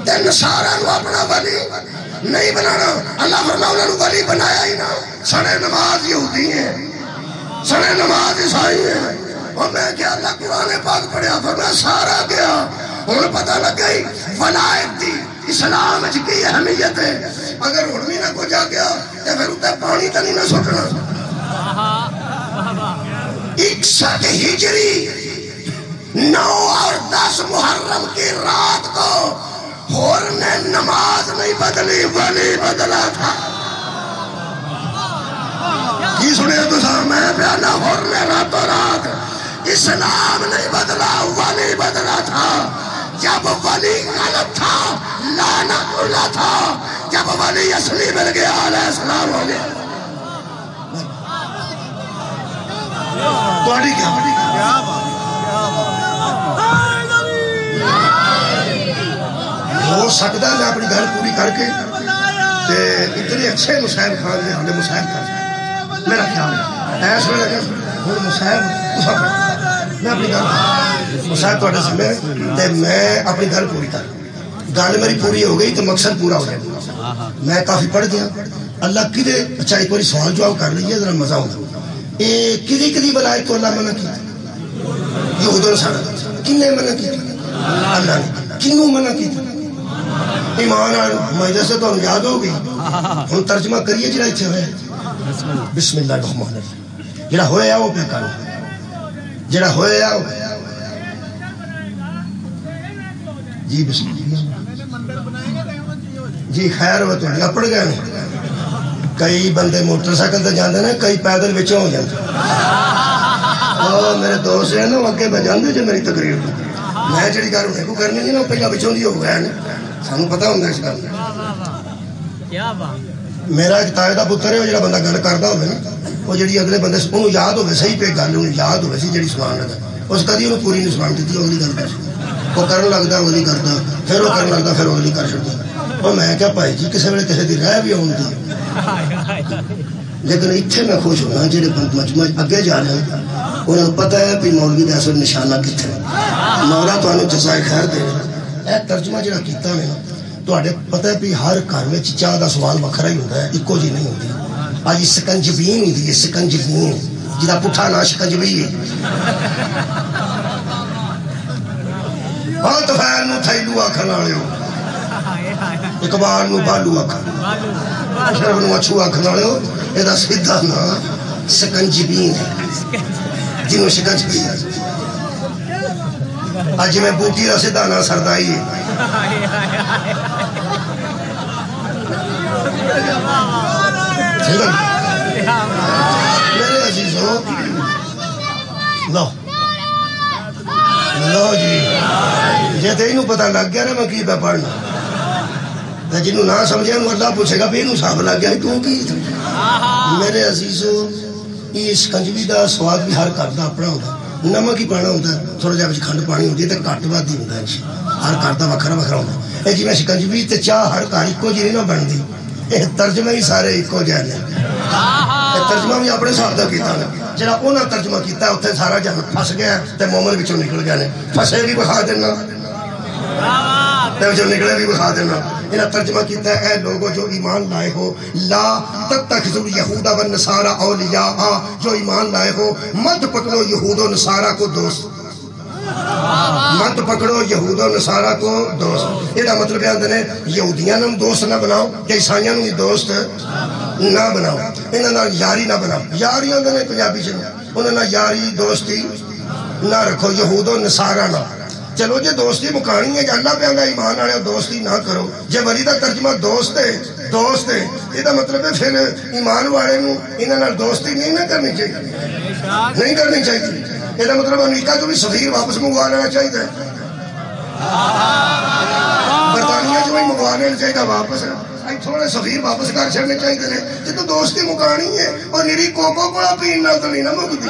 Speaker 1: تے نصارہ نو اپنا ولی نہیں بنانا اللہ فرماتا انہاں نو ولی بنایا ہی نا سڑے نماز یہودی ہیں سڑے نماز عیسائی ہیں اور میں کیا اللہ قرآن پاک پڑھیا فرمایا سارا گیا انہوں پتہ لگ گئی ولایت دی اسلام کی اہمیت ہے اگر انہوں نہ کو جا گیا تو پھر اتنے پانی تا نہیں نہ سٹنا 61 ہجری 9 اور 10 محرم کی رات کو ہور نے نماز نہیں بدلی ولی بدلا تھا کی سنے تو میں بیانا ہور نے راتوں رات اسلام نہیں بدلا ولی بدلا تھا جب ولی غلط تھا لعنت اللہ تھا جب ولی اصلی مل گیا علیہ السلام ہو گیا توڑی کیا ہو سکتا ہے اپنی گھر پوری کر کے اتنے اچھے مصاحب خان نے ہمیں مصاحب کر میرا خیال ہے ایسا لگا ہوں مصاحب میں اپنی گھر مصاحب توڑے سے میں اپنی گھر پوری کر گل میری پوری ہو گئی تو مقصد پورا ہو جائے میں کافی پڑھ گیا اللہ کدے اچھا ایک باری سوال جواب کر لیجیے ذرا مزہ ہوگا کدی بلائے تو اللہ منع کیا یہود و نصارہ کنے منع کی؟ اللہ نے. کنوں منع کی؟ ایمان میں جیسے تو یاد ہو گئی. ہم ترجمہ کریے جڑا اتنے ہوئے بسم اللہ الرحمن الرحیم. جڑا ہویا وہ پہ کرو. جڑا ہویا وہ جی بسم اللہ جی خیر وہ تو اپڑ گئے ہیں. کئی بندے موٹر سائیکل تے جاندے نے, کئی پیدل وچوں ہو جاندے. میرے دوست ہیں نا اگے میں جاندے جو میری تقریر کو میں جڑی گل انہیں کو کرنی نہیں نا پہلا وچوں دی ہو گئے نے. سانوں پتہ ہوندا اس گل. میرا ایک تائے دا پتر ہے, جڑا بندہ گل کردا ہوے نا وہ جڑی اگلے بندے انہوں یاد ہوے صحیح پہ گل انہوں یاد ہوے سی جڑی سنان لگا اس کدی انہوں پوری نہیں سنان دیتی. اگلی گل کر وہ کرن لگدا اگلی کردا پھر وہ کرن لگدا پھر اگلی کر چھڑدا. اور میں کیا بھائی جی کسی ویلے کسی دی رہ بھی آن دی. لیکن اتنے میں خوش ہونا جہے مجمع اگے جا رہے ہیں انہوں پتہ ہے بھی مولوی دا اصل نشانہ کتنے. مولا تمہیں جزائے خیر دے. اے ترجمہ جڑا کیتا نے تواڈے پتہ ہے بھی ہر گھر میں چاہ دا سوال وکھرا ہی ہوندا ہے, اکو جی نہیں ہوندی. اج سکنجبین ہوندی ہے, سکنجبین جہاں پٹھا نا شکنجبی ہے. ہاں تو خیر نو تھیلو آکھن والے ہو, اقبال نو بالو آکھن, اشرف نو اچھو آکھن والے ہو. یہ سیدھا نا سکنجبین ہے جنہوں شکنجبی ہے. اج میں بوٹی کا سیدھا نا سردائی ہے. میرے عزیزوں لو لو جی جی تو یہ پتہ لگ گیا نا میں کی پہ پڑھنا جنہوں نہ سمجھے انہوں اللہ پوچھے گا بھی انہوں صاحب لگ گیا تو کی. میرے عزیزوں یہ شکنجوی دا سواد بھی ہر گھر دا اپنا ہوتا. نمک ہی پانا ہوتا ہے, تھوڑا جہا کھنڈ پانی ہوتی ہے تو گھٹ ود ہی ہوتا ہے. ہر گھر دا وکھرا وکھرا ہوتا ہے. جی میں شکنجوی تے چاہ ہر گھر ایکو جی نہیں نہ بنتی. یہ ترجمہ ہی سارے ایکو جہے ہیں. ترجمہ بھی اپنے حساب کا کیتا ہے. جہاں انہوں ترجمہ کیتا ہے اتنے سارا جہاں پھس گیا تو مومن وچوں نکل گیا نے. پھسے بھی بخا دینا جو نکلے بھی بخا دینا. انہاں ترجمہ کیتا ہے اے لوگوں جو ایمان لائے ہو لا تتخذوا الیہود والنصارى اولیاء, جو ایمان لائے ہو مت پکڑو یہود و نصارہ کو دوست. مت پکڑو یہود و نصارہ کو دوست. یہ مطلب ہے اندر یہودیاں نم دوست نہ بناؤ کہ عیسائیاں نم دوست نہ بناؤ. انہاں نال یاری نہ بناؤ. یاری اندر پنجابی سے انہاں نال یاری دوستی نہ رکھو یہود و نصارہ نہ. چلو جی دوستی مکانی ہے, اللہ پہ آنگا ایمان آنے دوستی نہ کرو. جی ولی دا ترجمہ دوست ہے دوست ہے یہ دا مطلب ہے پھر ایمان والے نو انہاں نال دوستی نہیں نہ کرنی چاہیے. نہیں کرنی چاہیے. یہ دا مطلب امریکہ جو بھی سفیر واپس منگوا لینا چاہیے. برطانیہ جو بھی منگوا لینا چاہیے واپس تھوڑے سفیر واپس کر چڑھنے چاہیے. جی تو دوستی مکانی ہے اور میری کوکو کولا پینا تو نہیں نہ مکتی.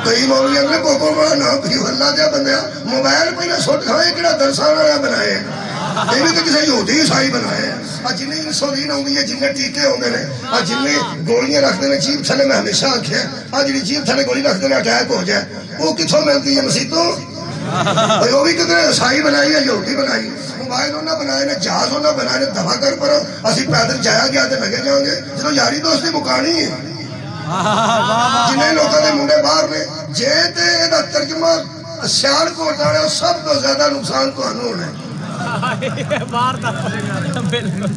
Speaker 1: کئی مولوی اگلے کوکو کولا نہ پیو. اللہ دیا بندیا موبائل پہلے سٹ کھائے کہڑا درسان والا بنائے. یہ بھی تو کسی یہودی عیسائی بنائے. جنہیں انسولین آؤں ہے, جنہیں ٹیکے ہوندے نے, جنہیں گولیاں رکھ دینے جیب تھلے. میں ہمیشہ آکھیا جی جیب تھلے گولی رکھ دینے اٹیک ہو جائے وہ کتوں ملتی ہے مسیطوں. وہ بھی کتنے عیسائی بنائی ہے یہودی بنائی. موبائل انہوں نے بنائے نے, جہاز انہوں نے بنائے نے. دفع کر پر اسی پیدل جایا گیا تے لگے جاؤں گے جنہوں یاری دوستی مکانی ہے. جنہیں لوگوں نے منڈے باہر نے جے تے دا ترجمہ سیال کو اٹھاڑے سب تو زیادہ نقصان تو انہوں نے.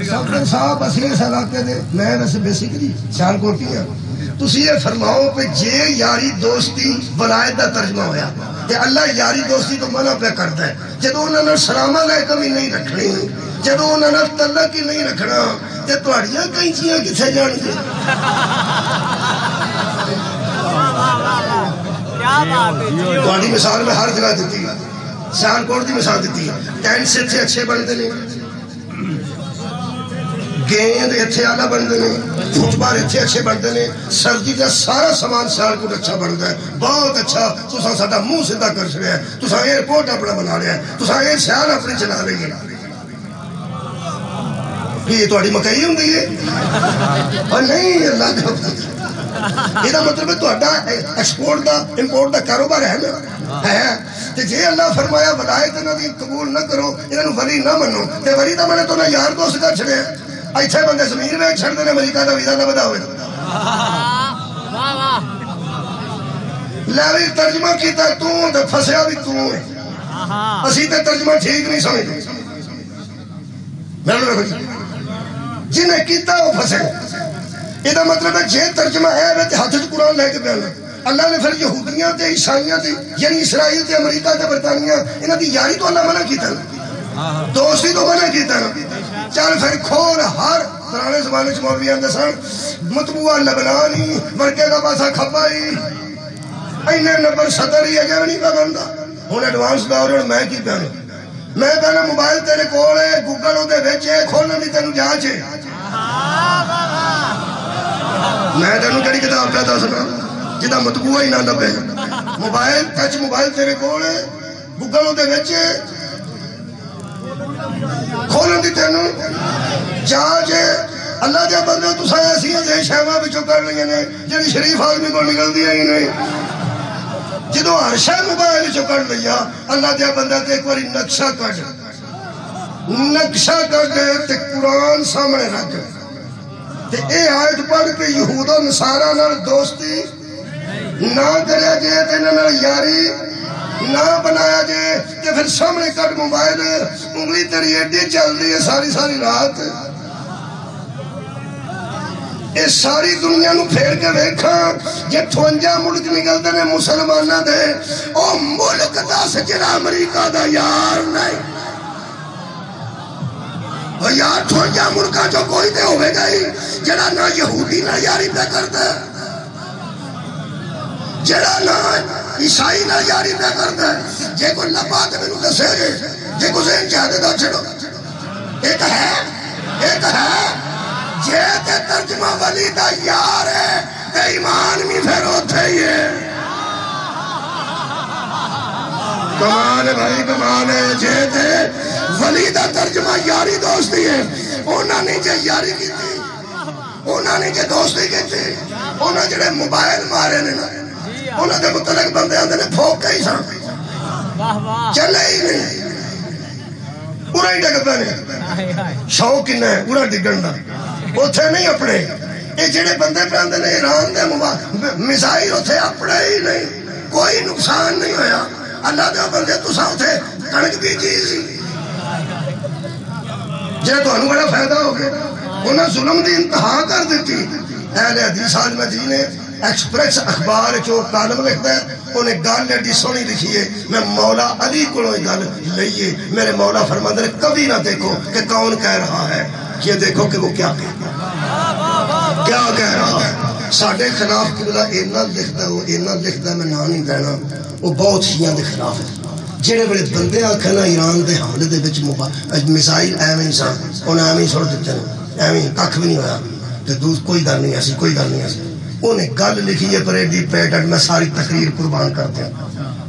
Speaker 1: سبرن صاحب اسی اس علاقے دے میں ویسے بیسیکلی سیال کوٹی ہیں. تسی یہ فرماؤ پہ جے یاری دوستی ولایت دا ترجمہ ہویا کہ اللہ یاری دوستی تو منع پہ کرتا ہے. جدو انہوں نے سلامہ لے کمی نہیں رکھنی, جدو انہوں نے تلق ہی نہیں رکھنا تے توڑیاں کئی چیزیں کسے جان گے. توڑی مثال میں ہر جگہ دیتی ہے. سیال کوٹ دی مثال دیتی ہے. ٹینٹ سے اتھے اچھے بنتے ہیں, گیند اتھے آلہ بنتے ہیں, فٹ بال اتھے اچھے بنتے ہیں. سردی کا سارا سامان سیال کوٹ اچھا بنتا ہے, بہت اچھا. تساں ساڈا منہ سیدھا کر چھڑیا ہے, تساں ایئرپورٹ اپنا بنا لیا ہے, تساں ایئر سیال اپنی چلا لیں گے. یہ توڑی مکئی ہوں گئی ہے اور نہیں اللہ کا یہ مطلب ہے توڑا ایکسپورٹ دا امپورٹ دا کاروبار ہے نا ہے. جی اللہ فرمایا ولایت انہوں نے قبول نہ کرو, انہوں ولی نہ منو. تے ولی دا میں تو نہ یار دوست کر چھڑے ہیں. ایتھے بندے زمین میں چھڑ دینے امریکہ دا ویزا نہ بدا ہوئے. لے ترجمہ کیتا تو پھسیا بھی تو ہے اسی تے ترجمہ ٹھیک نہیں سمجھتے جنہیں کیتا وہ پھسے یہ مطلب ہے جے ترجمہ ہے ہاتھ قرآن لے کے بیانا اللہ نے پھر یہودیاں تے عیسائیاں تے یعنی اسرائیل تے امریکہ تے برطانیہ انہاں دی یاری تو اللہ منع کیتا نا دوستی تو منع کیتا نا چل پھر کھول ہر پرانے زمانے چ مولوی آندے سن مطبوعہ لبنانی ورکے کا پاسا کھپا ہی اینے نمبر 70 ہی اجے نہیں پہ بندا ہن ایڈوانس دور میں کی پہنا میں پہنا موبائل تیرے کول ہے گوگل اودے وچ ہے کھولن دی تینوں جانچ ہے میں تینوں کہڑی کتاب پہ دسنا جدا مطبوعہ ہی نہ لبے موبائل ٹچ موبائل تیرے کول ہے گوگل اودے وچ کھولن دی تینوں جانچ اللہ دے بندے تساں ایسیاں دے شیواں وچوں کر لئیاں نے جڑی شریف آدمی کو نکلدی ہی نہیں جدوں ہر شے موبائل وچوں کر لیا اللہ دے بندہ تے ایک واری نقشہ کڈ تے قرآن سامنے رکھ تے اے آیت پڑھ کے یہود و نصارا نال دوستی نہ کریا جے تے انہاں نال یاری نہ بنایا جے تے پھر سامنے کٹ موبائل انگلی تیری ایڈی چل رہی ہے ساری رات اے ساری دنیا نو پھیر کے ویکھاں جے 58 ملک نکلدے نے مسلماناں دے او ملک دس جڑا امریکہ دا یار نہیں او یار 58 ملکاں چوں کوئی تے ہوے گا ہی جڑا نہ یہودی نہ یاری پہ کردا جڑا نہ عیسائی نہ یاری پہ کردا جے کوئی لبا تے مینوں دسے جے کوئی ذہن چاہے دا چھڑو ایک ہے جے تے ترجمہ ولی دا یار ہے تے ایمان بھی پھر ہوتے ہی ہے کمال ہے بھائی کمال ہے جے تے ولی دا ترجمہ یاری دوستی ہے انہاں نے جے یاری کی تھی انہاں نے جے دوستی کی تھی انہاں جڑے موبائل مارے نے انہاں دے متعلق بندے آندے نے پھوک کے ہی سان چلے ہی نہیں پورا ہی ڈگ پہ شوق انہیں ہے پورا ڈگن دا اتھے نہیں اپنے یہ جڑے بندے پراندے نے ایران دے میزائل اتھے اپنے ہی نہیں کوئی نقصان نہیں ہویا اللہ دے بندے تساں اتھے کنک بیجی سی جے تو انہوں بڑا فائدہ ہو گیا انہوں ظلم دی انتہا کر دیتی اہل حدیث آج مدینے ایکسپریس اخبار جو کالم لکھتا ہے انہیں گال ایڈی سونی لکھی ہے میں مولا علی کو گل لئیے میرے مولا فرماتے ہیں کبھی نہ دیکھو کہ کون کہہ رہا ہے یہ دیکھو کہ وہ کیا کہہ رہا ہے ساڑھے خلاف قبلہ اینا لکھتا ہے وہ اینا لکھتا ہے میں نہ نہیں دینا وہ بہت شیعہ دے خلاف ہے جڑے بڑے بندے آکھنا ایران دے حملے دے بچ میزائل ایویں سان انہیں ایویں سڑ دیتے ہیں ایویں ککھ بھی نہیں ہویا تو کوئی گل نہیں ایسی کوئی گل نہیں ایسی انہیں گل لکھی ہے پر ایڈی پیٹرن میں ساری تقریر قربان کرتے ہیں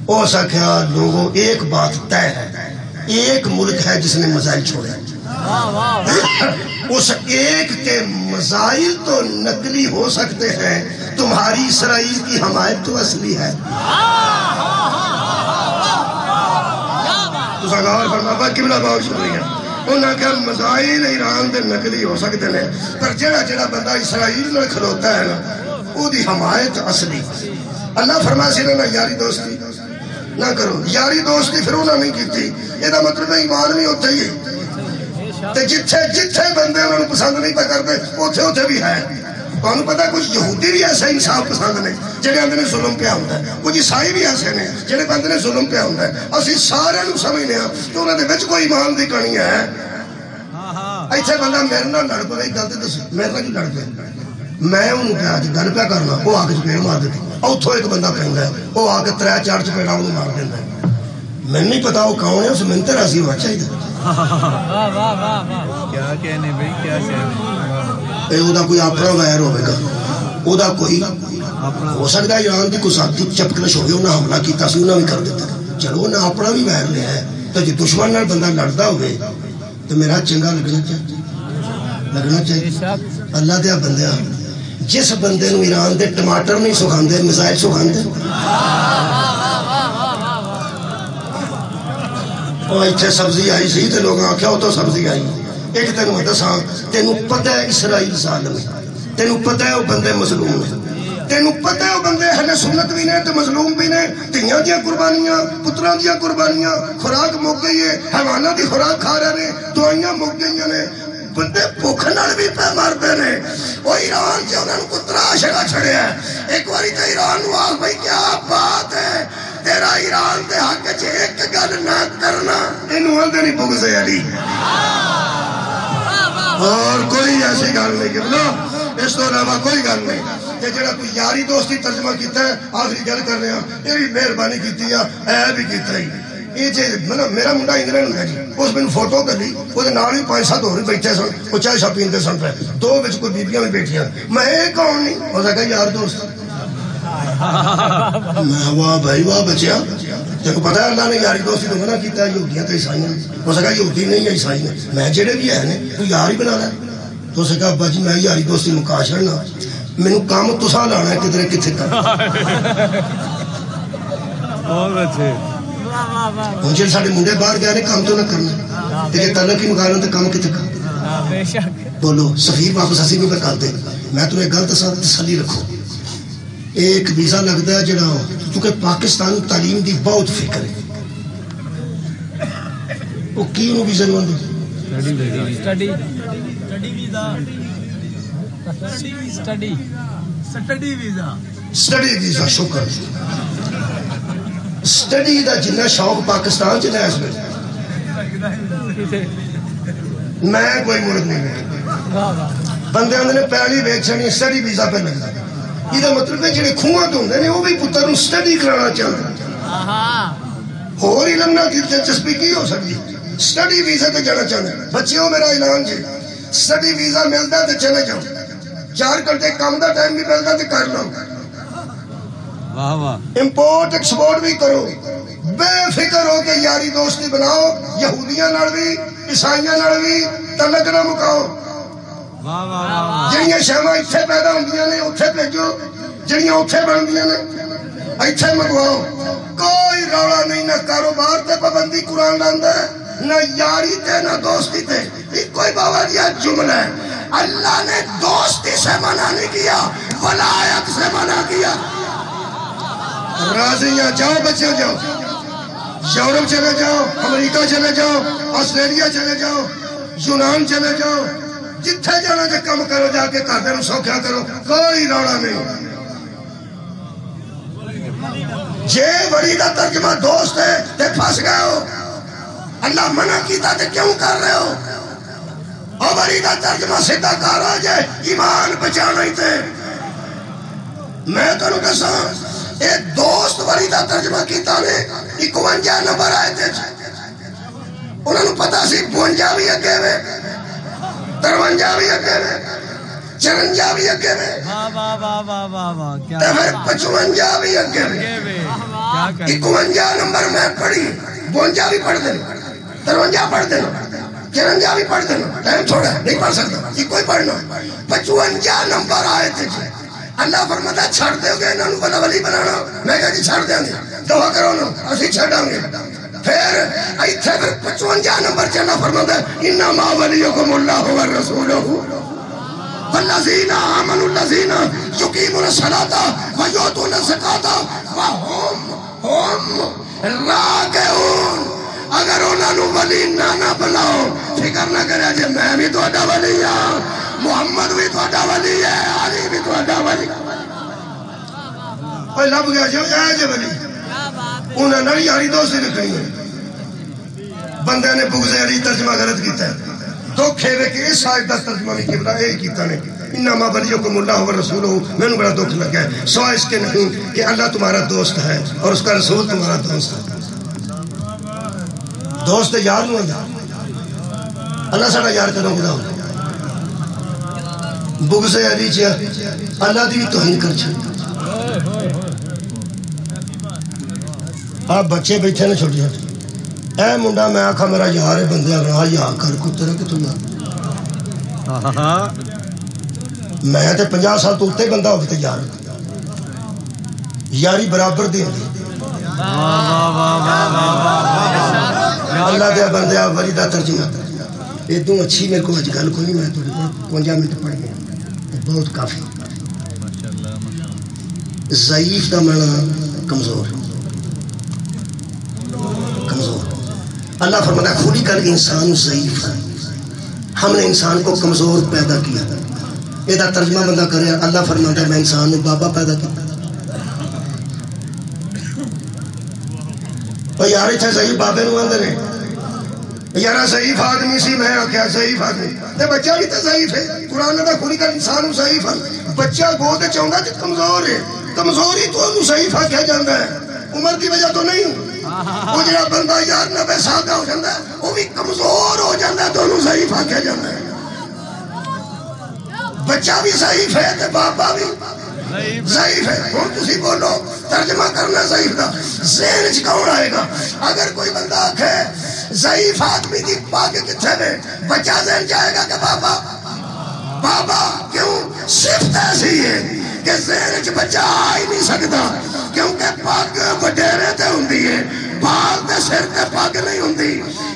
Speaker 1: او سکھیا لوگوں ایک بات طے ہے ایک ملک ہے جس نے میزائل چھوڑے اس ایک کے میزائل تو نقلی ہو سکتے ہیں تمہاری اسرائیل کی حمایت تو اصلی ہے تو سگار فرمایا قبلہ بہت شکریہ انہاں کہ میزائل ایران دے نقلی ہو سکتے ہیں پر جڑا بندہ اسرائیل میں کھلوتا ہے نا وہ دی حمایت اصلی اللہ فرمائے سے نہ یاری دوستی نہ کرو یاری دوستی پھر انہوں نہیں کیتی یہ دا مطلب ہے ایمان بھی ہوتا ہی ہے تے جتھے بندے انہوں نے پسند نہیں پہ کرتے اوتھے بھی ہے تو انہوں پتا کچھ یہودی بھی ایسے انصاف پسند نہیں جڑے اندر نے ظلم پہ ہوتا ہے کچھ عیسائی بھی ایسے نے جڑے بندے نے ظلم پہ ہوتا ہے اسی سارے نو سمجھنے ہیں کہ انہوں نے بچ کوئی ایمان دی کہانی ہے ایسے بندہ میرے نہ لڑ پہ گئی گلتے دس میرے نہ کی لڑ پہ میں انہوں کہا جی گل پہ کرنا وہ آگے چپیڑ مار دیتی اتھو ایک بندہ پہنگا ہے وہ آگے 3-4 چپیڑا انہوں مار دیتا ہے میں نہیں پتا وہ کون ہے اس منتے راضی ہوا چاہیے
Speaker 2: کیا کہنے بھئی کیا کہنے
Speaker 1: او دا کوئی اپنا غیر ہوئے گا او دا کوئی ہو سکتا ہے ایران دی کوئی ساتھی چپکلش ہوئے انہاں حملہ کیتا سی انہاں بھی کر دیتا چلو انہاں اپنا بھی غیر لیا ہے تو جی دشمن نال بندہ لڑتا ہوئے تو میرا چنگا لگنا چاہیے اللہ دیا بندیا جس بندے نو ایران دے ٹماٹر نہیں سکھان دے میزائل سکھان دے اور ایتھے سبزی آئی سی تے لوگ آکھیا ہو تو سبزی آئی ایک تینو دساں تینو پتہ ہے اسرائیل ظالم ہے تینو پتہ ہے وہ بندے مظلوم ہے تینوں پتہ ہے وہ بندے اہل سنت بھی نے تو مظلوم بھی نے، دھیاں دیاں قربانیاں، پتراں دیاں قربانیاں، خوراک مک گئی ہے، حیواناں دی خوراک کھا رہے نے، دوائیاں مک گئی نے، بندے بھوک نال بھی پہ مرتے نے۔ وہ ایران سے انہوں نے کترا عاشقہ چھڑے ہیں، ایک باری تو ایران نو آخ بھائی کیا بات ہے تیرا ایران دے حق چ ایک گل نہ کرنا، انہوں آندے نہیں بغض علی، اور کوئی ایسی گل نہیں کرنا، اس تو علاوہ کوئی گل نہیں۔ کہ جڑا کوئی یاری دوستی ترجمہ کیتا ہے، آخری گل کر رہے ہیں، یہ بھی مہربانی کیتی ہے، اے بھی کیتا ہی۔ یہ جی میرا منڈا انگلینڈ ہے جی، اس میں فوٹو کری، وہ نال ہی 5-7 اور بیٹھے سن، وہ چائے شاہ پیندے سن پہ، دو بچ کوئی بیبیاں بھی بیٹھیاں، میں ایک کون نہیں، ہو سکا یار دوست، میں واہ بھائی واہ بچیا، تیرے کو پتا ہے اللہ نے یاری دوستی تو منع کیتا ہے، یہودیاں تو عیسائیاں، ہو سکا یہودی نہیں ہے عیسائی نے، میں جڑے بھی ہے نے تو یار ہی بنا لے، تو اس نے کہا ابا جی میں یاری دوستی مکا چھڑنا، مینوں کام تساں لانا ہے کدھر کتنے کر۔
Speaker 2: بہت اچھے
Speaker 1: ہوں جی سارے منڈے باہر گئے کام تو نہ کرنا، لیکن تعلق ہی مکا تو کام کتنے کر۔ بولو سفیر واپس اسی بھی کر دے، میں تمہیں گل دسا تسلی رکھو، ایک ویزا لگتا ہے جڑا کیونکہ پاکستان تعلیم دی بہت فکر ہے، وہ کی انہوں ویزا لوگ سٹڈی ویزا، شکر سٹڈی دا جنہ شوق پاکستان چ ہے اس میں، میں کوئی ملک نہیں بیٹھا، بندے آدھے نے پہلی ویک چڑی سٹڈی ویزا پہ لگتا، یہ مطلب ہے جڑے کھواں تو ہوندے نے وہ بھی پتر نوں سٹڈی کرانا چاہتے، اور علم نہ دلچسپی کی ہو سکتی، سٹڈی ویزا تے جانا چاہتے۔ بچیوں میرا اعلان جی، سٹڈی ویزا ملتا ہے تو چلے جاؤ، 4 گھنٹے کام دا ٹائم بھی ملتا تو کر لو، امپورٹ ایکسپورٹ بھی کرو، بے فکر ہو کے یاری دوستی بناؤ، یہودیاں نال بھی عیسائیاں نال بھی تعلق نہ مکاؤ، جڑیاں شہواں اتھے پیدا ہوندیاں نے اتھے بھیجو، جڑیاں اتھے بندیاں نے اتھے منگواؤ، کوئی رولا نہیں، نہ کاروبار تے پابندی قرآن لاندا ہے، نہ یاری تے نہ دوستی تے، کوئی بابا جی جملہ ہے، اللہ نے دوستی سے منع نہیں کیا، ولایت سے منع کیا۔ راضیاں جاؤ بچے جاؤ، یورپ چلے جاؤ، امریکہ چلے جاؤ، آسٹریلیا چلے جاؤ، یونان چلے جاؤ، جتھے جانا جے کم کرو، جا کے گھر دے نوں سوکھا کرو، کوئی رولا نہیں۔ جے وڑی دا ترجمہ دوست ہے تے پھنس گئے ہو، اللہ منع کیتا تے کیوں کر رہے ہو؟ اور وڑی دا ترجمہ سیدھا کر آ جائے ایمان بچانا ہی تے۔ میں تو انہوں دساں اے دوست وڑی دا ترجمہ کیتا نے 51 نمبر آئے تھے، انہوں نے پتا سی 52 بھی اگے میں، 53 بھی اگے میں، 54 بھی اگے میں، تے پھر 55 بھی اگے میں، 51 نمبر میں پڑھی، 52 بھی پڑھ دینا، 53 پڑھ دینا، 54 بھی پڑھ دینا، ٹائم تھوڑا ہے نہیں پڑھ سکتا، یہ کوئی پڑھنا، 55 نمبر آئے تھے جی۔ اللہ فرماتا چھڑ دے گے انہوں نے بلا ولی بنانا، میں کہا جی چھڑ دیں گے، دعا کرو نا اسی چھڑاں گے، پھر ایتھے پھر 55 نمبر چلا فرماتا ہے انما ولیکم اللہ والرسولہ والذین آمنوا الذین یقیمون الصلاۃ ویؤتون الزکاۃ وہم راکعون۔ اگر انہوں نے ولی نہ بلاؤ، فکر نہ کرے جی میں بھی تہاڈا ولی ہاں، محمد بھی تہاڈا ولی ہے، علی بھی تہاڈا ولی۔ اوہ لب گیا جو اے جی ولی، انہوں نے یاری دوستی رکھنی ہے۔ بندے نے بغض علی ترجمہ غلط کیتا ہے، دکھے وے کہ اس آیت دا ترجمہ بھی قبلہ یہی کیتا نے، انما ولیکم اللہ والرسولہ۔ میں نے بڑا دکھ لگا ہے سوائے اس کے نہیں کہ اللہ تمہارا دوست ہے اور اس کا رسول تمہارا دوست ہے۔ دوست یار نو اللہ ساڑا یار کرو گدا ہو، بغض علی چاہ اللہ دی بھی توہین کر چھے۔ آپ بچے بیٹھے نے چھوٹی چھوٹی، اے منڈا میں آکھا میرا یار ہے، بندے رہا یا کر کو تیرا کہ تو یار میں تے 50 سال تو اتے بندہ ہوگی تے یار یاری برابر دی ہوگی۔ اللہ دیا بندے آپ ولی دا ترجمہ ادوں اچھی میرے کو اج گل کو نہیں، میں 55 منٹ پڑھ گیا، بہت کافی۔ ضعیف کا معنی کمزور، کمزور۔ اللہ فرماتا ہے خلق الانسان ضعیف، ہم نے انسان کو کمزور پیدا کیا۔ یہ ترجمہ بندہ کرے، اللہ فرماتا ہے میں انسان نے بابا پیدا کیا۔ اور یار اتنے ضعیف بابے نو آدھے نے یار ضعیف آدمی سی، میں آخیا ضعیف آدمی تے بچہ بھی تو ضعیف ہے۔ قرآن دا خلق الانسان ضعیف ہے، بچہ گود چاہتا کہ کمزور ہے، کمزوری تو انہوں ضعیف آخیا جاتا ہے، عمر کی وجہ تو نہیں۔ وہ جڑا بندہ یار 90 سال کا ہو جاتا ہے وہ بھی کمزور ہو جاتا ہے تو انہوں ضعیف آخیا جاتا ہے۔ بچہ بھی ضعیف ہے تے بابا بھی ضعیف ہے۔ ہوں تسی بولو ترجمہ کرنا ضعیف دا ذہن چ کون آئے گا؟ اگر کوئی بندہ آکھے ضعیف آدمی دی پاگ کتنے میں، بچہ ذہن جائے گا کہ بابا بابا، کیوں؟ صفت ایسی ہے کہ ذہن چ بچہ آ ہی نہیں سکتا، کیونکہ پاگ وڈیرے تے ہوندی ہے، بال تے سر تے پاگ نہیں ہوندی۔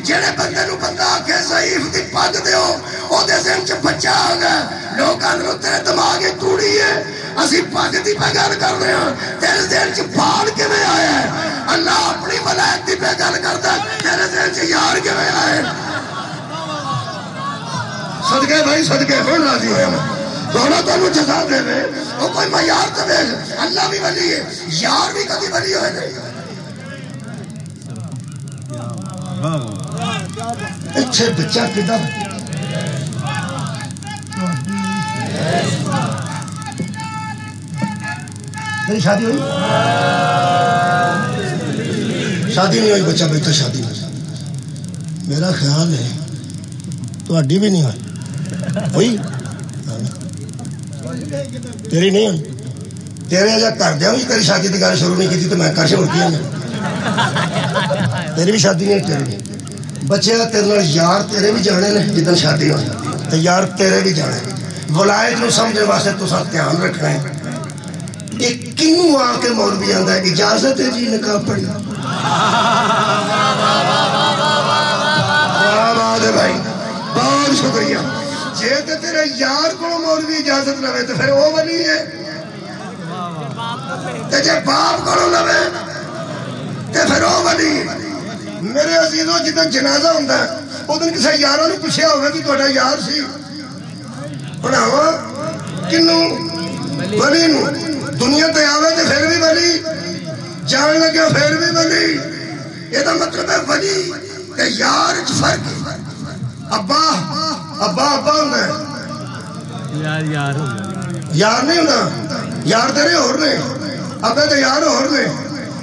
Speaker 1: جڑے بندے نو بندہ آکھے ضعیف دی پاگ دیو، او دے ذہن چ بچہ آ گیا، لوگ آندھروں تیرے دماغ توڑی ہے، اسی پاگ دی پہ گل کر رہے ہیں، تیرے ذہن چ بال کے میں آیا ہے؟ اللہ اپنی ولایت دی پہ گل کرتا ہے، تیرے ذہن چ یار کے میں آئے؟ صدقے بھائی صدقے ہوں راضی ہوئے میں دونوں دونوں جزا دے رہے، وہ کوئی معیار تو دے، اللہ بھی ولی ہے، یار بھی کدی ولی ہوئے نہیں۔ اچھے بچہ کدھا میری شادی ہوئی؟ شادی نہیں ہوئی، بچہ بیٹا شادی نہیں۔ میرا خیال ہے تو اڈی بھی نہیں ہوئی، تیری نہیں ہوئی؟ تیرے جا کر دیا تیری شادی کی گل شروع نہیں کی تو میں کر شروع کیا تیری بھی شادی نہیں، تیری نہیں۔ بچے تیرے یار تیرے بھی جانے نے جدن شادی ہوئی تو یار تیرے بھی جانے۔ ولایت نو سمجھنے واسطے تو ساتھ دھیان رکھنا ہے۔ ایک کنوں آ کے مولوی آندا ہے اجازت ہے جی نکاح پڑھی؟ بات ہے بھائی، بہت شکریہ۔ جے تے تیرے یار کو مولوی اجازت لوے تو پھر وہ ولی ہے، تے جے باپ کو لوے تے پھر وہ ولی ہے۔ میرے عزیزوں جدن جنازہ ہوتا ہے ادن کسی یاروں نے پوچھا ہوگا کہ تہاڈا یار سی پڑھاوا کنوں؟ ولی نو۔ دنیا تے آوے تے پھر بھی ولی، جان لگے پھر بھی ولی۔ یہ مطلب ہے ولی تے یار وچ فرق ہے۔ ابا ابا ابا ہوتا ہے، یار نہیں ہوتا، یار تیرے اور نے، ابا تے یار اور نے،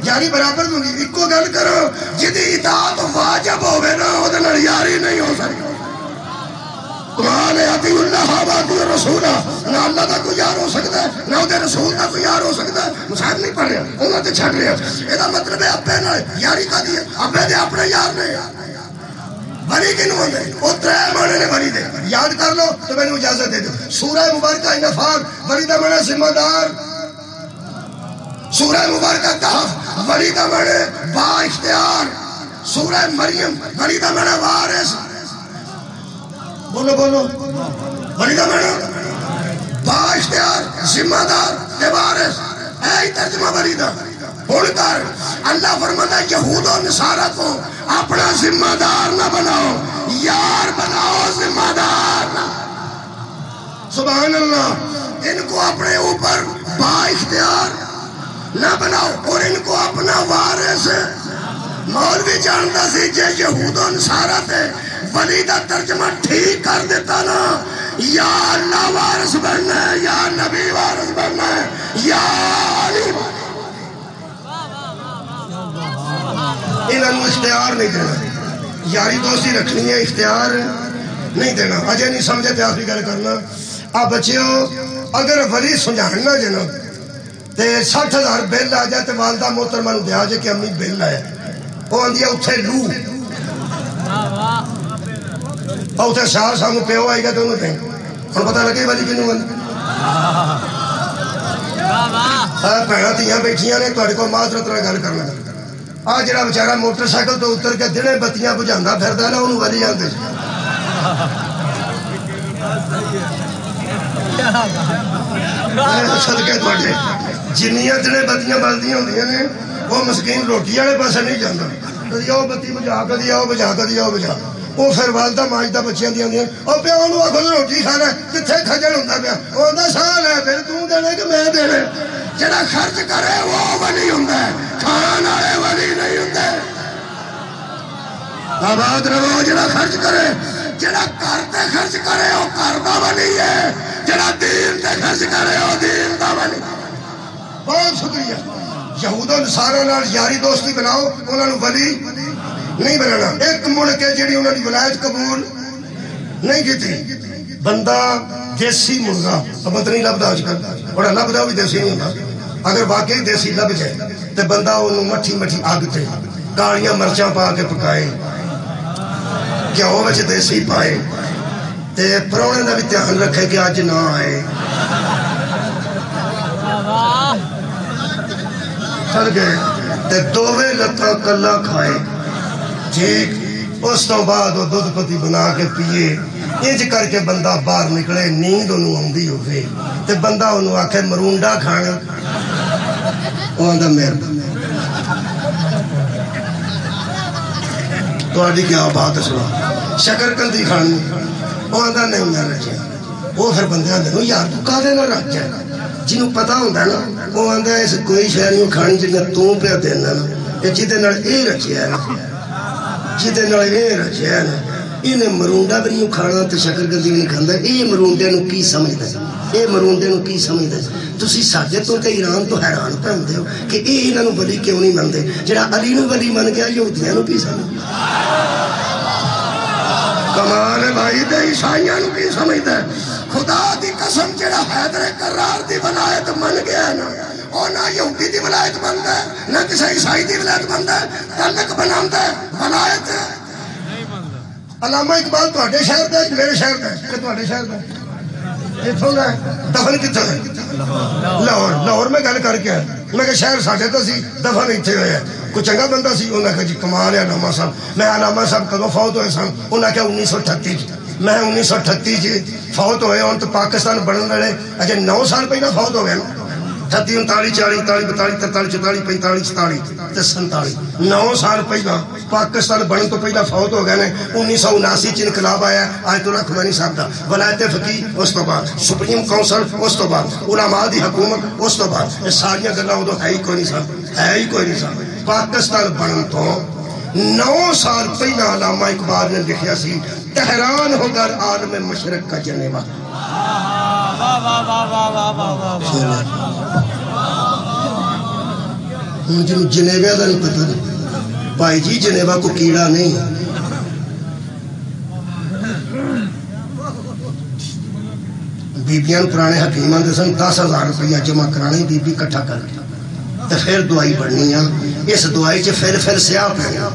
Speaker 1: یاری برابر دوں گی۔ ایک کو گل کرو جدی اطاعت واجب ہوئے نا وہ دن یاری نہیں ہو سکتی۔ قرآن اطیع اللہ و اطیع الرسول، نہ اللہ دا کوئی یار ہو سکتا ہے نہ وہ رسول دا کوئی یار ہو سکتا ہے۔ مصاحب نہیں پڑھ رہا انہوں نے چھڑ رہا۔ یہ مطلب ہے ابے نہ یاری کا دی ہے، ابے دے اپنے یار نے۔ بری کنوں ہوندے وہ ترے معنی نے بری دے، یاد کر لو تو میں نے اجازت دے دو۔ سورہ مبارکہ انفال بری دا معنی ذمہ دار، سورہ مبارکہ کہف بری دا معنی با اختیار، سورہ مریم بری دا معنی وارث۔ بولو بولو، بری دا معنی با اختیار، ذمہ دار تے وارث، اے ترجمہ بری دا۔ بول کر اللہ فرماتا ہے یہود و نصارہ کو اپنا ذمہ دار نہ بناؤ، یار بناؤ ذمہ دار نہ۔ سبحان اللہ، ان کو اپنے اوپر با اختیار نہ بناؤ اور ان کو اپنا وارث۔ مولوی جانتا سی جے یہود و نصارہ تے ولی دا ترجمہ ٹھیک کر دیتا نا، یا اللہ وارث بننا ہے، یا نبی وارث بننا ہے، یا علی وارث۔ انہوں اختیار نہیں دینا، یاری دوستی رکھنی ہے، اختیار نہیں دینا۔ اجے نہیں سمجھے تے آخری گل کرنا۔ آپ بچیو اگر ولی سمجھانا جنا تے 60,000 بل آ جائے تے والدہ محترمہ نو دیا جے کہ امی بل ہے، وہ آندھی ہے اتھے لو، اور اتھے سال سامو پیو آئی گا تو انہوں دیں ہم پتہ لگے ولی کنوں گل۔ پہنا تیاں بیٹھیاں نے تو کو معذرت نہ گل کرنا۔ آج جڑا بیچارہ موٹر سائیکل تو اتر کے دنے بتیاں بجھاندا پھردا نا انہوں ولی آندے۔ صدقے تواڈے جنیاں جڑے بتیاں بلدیاں ہوندیاں نے وہ مسکین روٹی والے پاسے نہیں جاندا کدی آؤ بتی بجا کدی آؤ بجا کدی آؤ بجا وہ پھر والدہ ماجدہ بچیاں دی آندیاں او پیو نوں آکھو روٹی کھانا کتھے کھجل ہوندا پیا اوندا سال ہے پھر تو دینا کہ میں دینا جڑا خرچ کرے وہ ولی ہوندا ہے کھان والے ولی نہیں ہوندے آباد رہو جڑا خرچ کرے جڑا گھر تے خرچ کرے وہ گھر دا ولی ہے جڑا دین تے خرچ کرے وہ دین دا ولی بہت شکریہ یہود و نصارہ نال یاری دوستی بناؤ انہاں نوں ولی نہیں بنانا ایک مڑ کے جڑی انہوں نے ولایت قبول نہیں کی بندہ دیسی مرغا ابد نہیں لبدا آج کل بڑا لبدا بھی دیسی نہیں ہوتا اگر واقعی دیسی لب جائے تو بندہ انہوں مٹھی مٹھی آگ تے کالیاں مرچاں پا کے پکائے گھیو وچ دیسی پائے تے پرونے دا بھی دھیان رکھے کہ اج نہ آئے چل گئے تے دوویں لتاں کلا کھائے ٹھیک اس تو بعد وہ دودھ پتی بنا کے پیے انج کر کے بندہ باہر نکلے نیند انہوں آندی ہوئے تے بندہ انہوں آکھے مرونڈا کھانا وہ آندہ میرے تو آدھی کیا بات سنا شکر کندی کھانی وہ آندہ نہیں میں رکھے وہ پھر بندے آندے یار تو کہا دینا رکھ جائے جنہوں پتہ ہوندہ ہے نا وہ آندہ ہے اس کوئی شہریوں کھانی جنہوں تو پہ دینا نا جیدے نال اے رکھے ہے نا جیدے نال اے رکھے ہے نا انہیں مرونڈا بھی نہیں کھانا تو شکر گندی بھی نہیں کھانا اے مرونڈے نو کی سمجھتا ہے اے مرونڈے نو کی سمجھتا ہے تسی ساجے تو تے ایران تو حیران پہ ہوندے ہو کہ اے انہاں نو ولی کیوں نہیں مندے جڑا علی نو ولی من گیا یہودیاں نو کی سمجھتا کمال ہے بھائی تے عیسائیاں نو کی سمجھتا ہے خدا دی قسم جڑا حیدر کرار دی ولایت من گیا ہے نا اور نہ یہودی دی ولایت بنتا ہے نہ کسی عیسائی دی ولایت بنتا ہے تعلق بناتا ہے ولایت علامہ اقبال تواڈے شہر دا میرے شہر دا کہ تواڈے شہر دا اتھوں دا دفن کتھے ہے لاہور میں گل کر کے میں کہ شہر ساڈے تے سی دفن ایتھے ہویا کوئی چنگا بندہ سی انہاں کہا جی کمال ہے علامہ صاحب میں علامہ صاحب کدوں فوت ہوئے سن انہاں کہا 1938 میں 1938 جی فوت ہوئے ہوں تو پاکستان بڑھن لڑے اچھا 9 سال پہلے فوت ہو گئے نا 38 39 40 41 42 43 44 45 47 9 سال پہلا پاکستان بڑھن تو پہلا فوت ہو گئے نے 1979 چ انقلاب آیا آیت اللہ خمینی صاحب دا ولایت فقیہ اس تو بعد سپریم کونسل اس تو بعد علماء دی حکومت اس تو بعد یہ ساری گلاں ادو ہے ہی کوئی نہیں صاحب ہے ہی کوئی نہیں صاحب پاکستان بڑھن تو 9 سال پہلا علامہ اقبال نے لکھیا سی تہران ہو کر عالم مشرق کا جنیوا جنہوں جنیوہ دا نہیں پتہ نہیں بھائی جی جنیوہ کو کیڑا نہیں بیبیان پرانے حکیمان دے سن 10,000 روپیہ جمع کرانے بی بی کٹھا کر کے تو پھر دعائی پڑھنی ہے اس دعائی چے پھر سیاہ پہنیا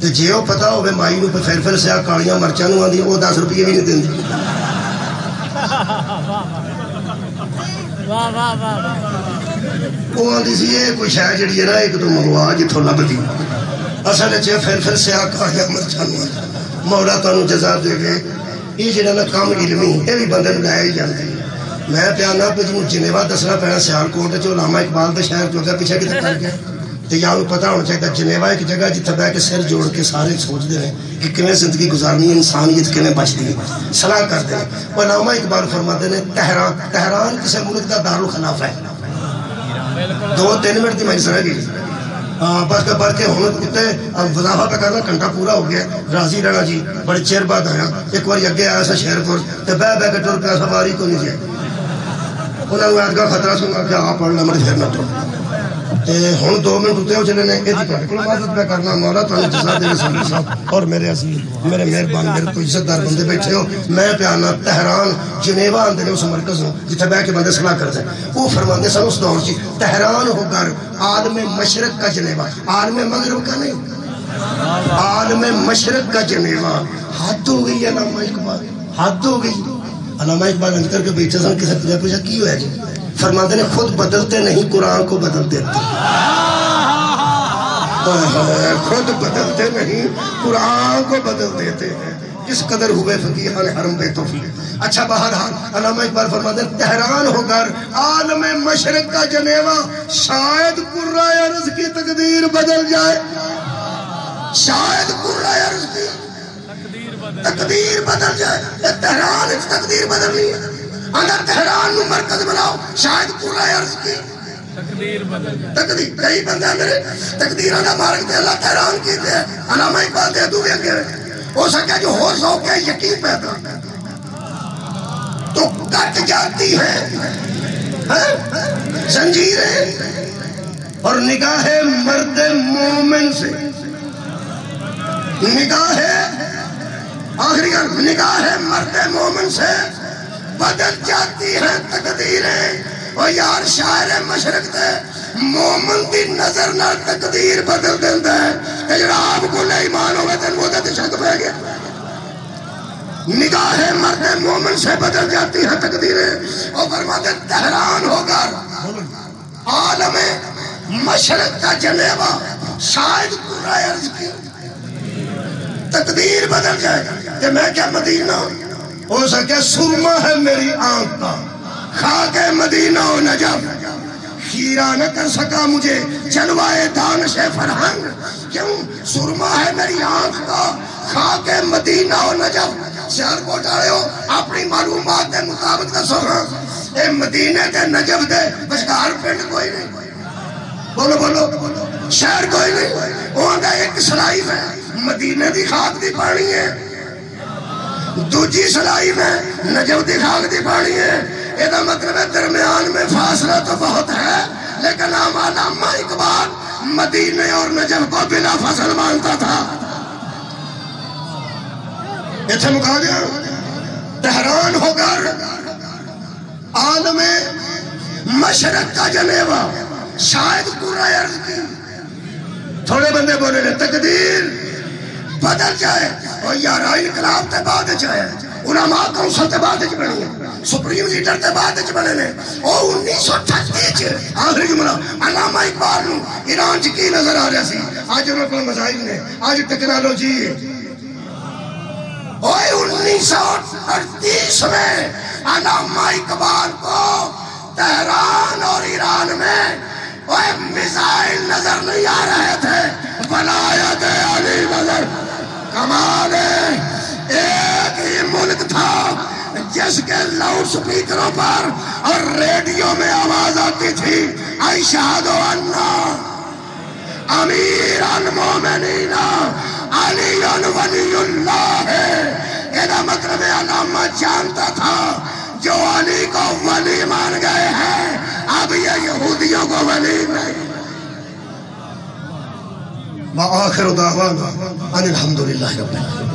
Speaker 1: تو جیو پتا ہوئے مائی نو پھر سیاہ کالیاں مرچانوں آن دی وہ 10 روپیہ بھی نہیں دیں دی وہ آن دی سی یہ کوئی شاہ جڑی ہے نا ایک تو مغوا جتھو لب دی اصل چے پھر سیاہ کالیاں مرچانوں مولا تانوں جزا دے گئے یہ جڑا نا کام علمی یہ بھی بندے لائے ہی جانتے ہیں میں پیانا پہ جنہوں جنیوہ دسنا پینا سیالکوٹ جو علامہ اقبال دے شہر جو گیا پیچھے کتے کر گیا تو یا انہوں پتہ ہونا چاہتا جنیوہ ایک جگہ جتھا بے کے سر جوڑ کے سارے سوچ دے ہیں کہ کمیں زندگی گزارنی ہے انسانیت کمیں بچ دی ہے صلاح کر دے ہیں وہ علامہ اقبال فرما دے ہیں تہران کسے ملک دا دارالخلاف ہے 2-3 منٹ دی میں سرہ گئی بس کے بڑھ کے ہونت کتے وضافہ پہ کرنا گھنٹہ پورا ہو گیا راضی رہنا جی بڑے چیر بعد آیا ایک بار اگے آیا سا شہر پور تو بے کے ٹور پہ سواری کو نہیں جائے انہوں نے آج کا خطرہ سنگا کہ آپ پڑھنا مجھے پھر نہ تو ہون 2 منٹ ہوتے ہو چلے نے ایدی کہتے کل عبادت پہ کرنا مولا تو جزا دے رسول صاحب اور میرے عزیز میرے مہربان میرے کوئی عزت دار بندے بیٹھے ہو میں پیانا تہران جنیوہ اندر اس مرکز ہوں جتنے بے کے بندے صلاح کرتے ہیں وہ فرماندے سن اس دور چی تہران ہو کر عالم مشرق کا جنیوہ عالم مغرب کا نہیں عالم مشرق کا جنیوہ حد ہو گئی علامہ اقبال حد ہو گئی علامہ اقبال اندر کے بیٹھے سن کسی تجھے پوچھا کی ہوا جی فرماتے ہیں خود بدلتے نہیں قرآن کو بدل دیتے خود بدلتے نہیں قرآن کو بدل دیتے ہیں کس قدر ہوئے فقیہان حرم بے توفیق۔ اچھا بہرحال علامہ اقبال فرماتے ہیں تہران ہو کر عالم مشرق کا جنیوا، شاید قرۂ ارض کی تقدیر بدل جائے، شاید قرۂ ارض کی تقدیر بدل جائے۔ تہران اس تقدیر بدلنی ہے، اگر تہران نو مرکز بناؤ شاید قرۂ ارض کی تقدیر بدل جائے۔ تقدیر کئی بندہ میرے تقدیران the mark they Allah Tehran کی دے علامہ اقبال دے دو بھی اگے ہو سکتا جو ہو سو کے یقین پیدا تو کٹ جاتی ہے زنجیریں اور نگاہ مرد مومن سے، نگاہ آخری نگاہ مرد مومن سے بدل جاتی ہیں تقدیریں۔ اور یار شاعر مشرق دے مومن دی نظر نہ تقدیر بدل دیندہ ہے کہ جناب کو لے ایمان ہوئے تن وہ دے شک پہ گیا۔ نگاہ مرد مومن سے بدل جاتی ہیں تقدیریں اور فرماتے تہران ہو کر عالم مشرق کا جنیوا، شاید قرۂ ارض کی تقدیر بدل جائے کہ میں کیا مدینہ ہو سکے سرما ہے میری آنکھ کا، خاک مدینہ و نجف خیرہ نہ کر سکا مجھے جلوائے دانش فرہنگ، کیوں سرما ہے میری آنکھ کا، خاک مدینہ و نجف۔ شہر کو اٹھائے ہو اپنی معلومات دے مطابق دسو ہاں اے مدینہ دے نجف دے بچکار پنڈ کوئی نہیں، بولو بولو شہر کوئی نہیں، وہاں دا ایک سلائف ہے مدینہ دی خاک دی پانی ہے، دوجی سلائی میں نجف دی خاک دی پانی ہے۔ یہ مطلب ہے درمیان میں فاصلہ تو بہت ہے لیکن علامہ اقبال مدینہ اور نجف کو بلا فصل مانتا تھا۔ ایتھے مکا دیا تہران ہو کر عالم مشرق کا جنیوا، شاید قرۂ ارض کی تھوڑے بندے بولے لے تقدیر بدل جائے۔ اور یارہ انقلاب تے بعد جائے، علماء کونسل تے بعد جائے بڑی ہے، سپریم لیڈر تے بعد بنے نے۔ اور 1938 آخری جملہ علامہ اقبال نو ایران چ کی نظر آ رہا سی، آج انہوں کو مذاہب نے، آج ٹیکنالوجی ہے۔ اور 1938 میں علامہ اقبال کو تہران اور ایران میں میزائل نظر نہیں آ رہے تھے، ولایت علی نظر۔ کمال ہے ایک ہی ملک تھا جس کے لاؤڈ سپیکروں پر اور ریڈیو میں آواز آتی تھی اشہد ان امیر المومنین علی ولی اللہ ہے۔ یہ مطلب علامہ جانتا تھا جو علی کو ولی مان گئے ہیں اب یہ یہودیوں کو ولی نہیں۔ وآخر دعوانا ان الحمدللہ رب العالمین۔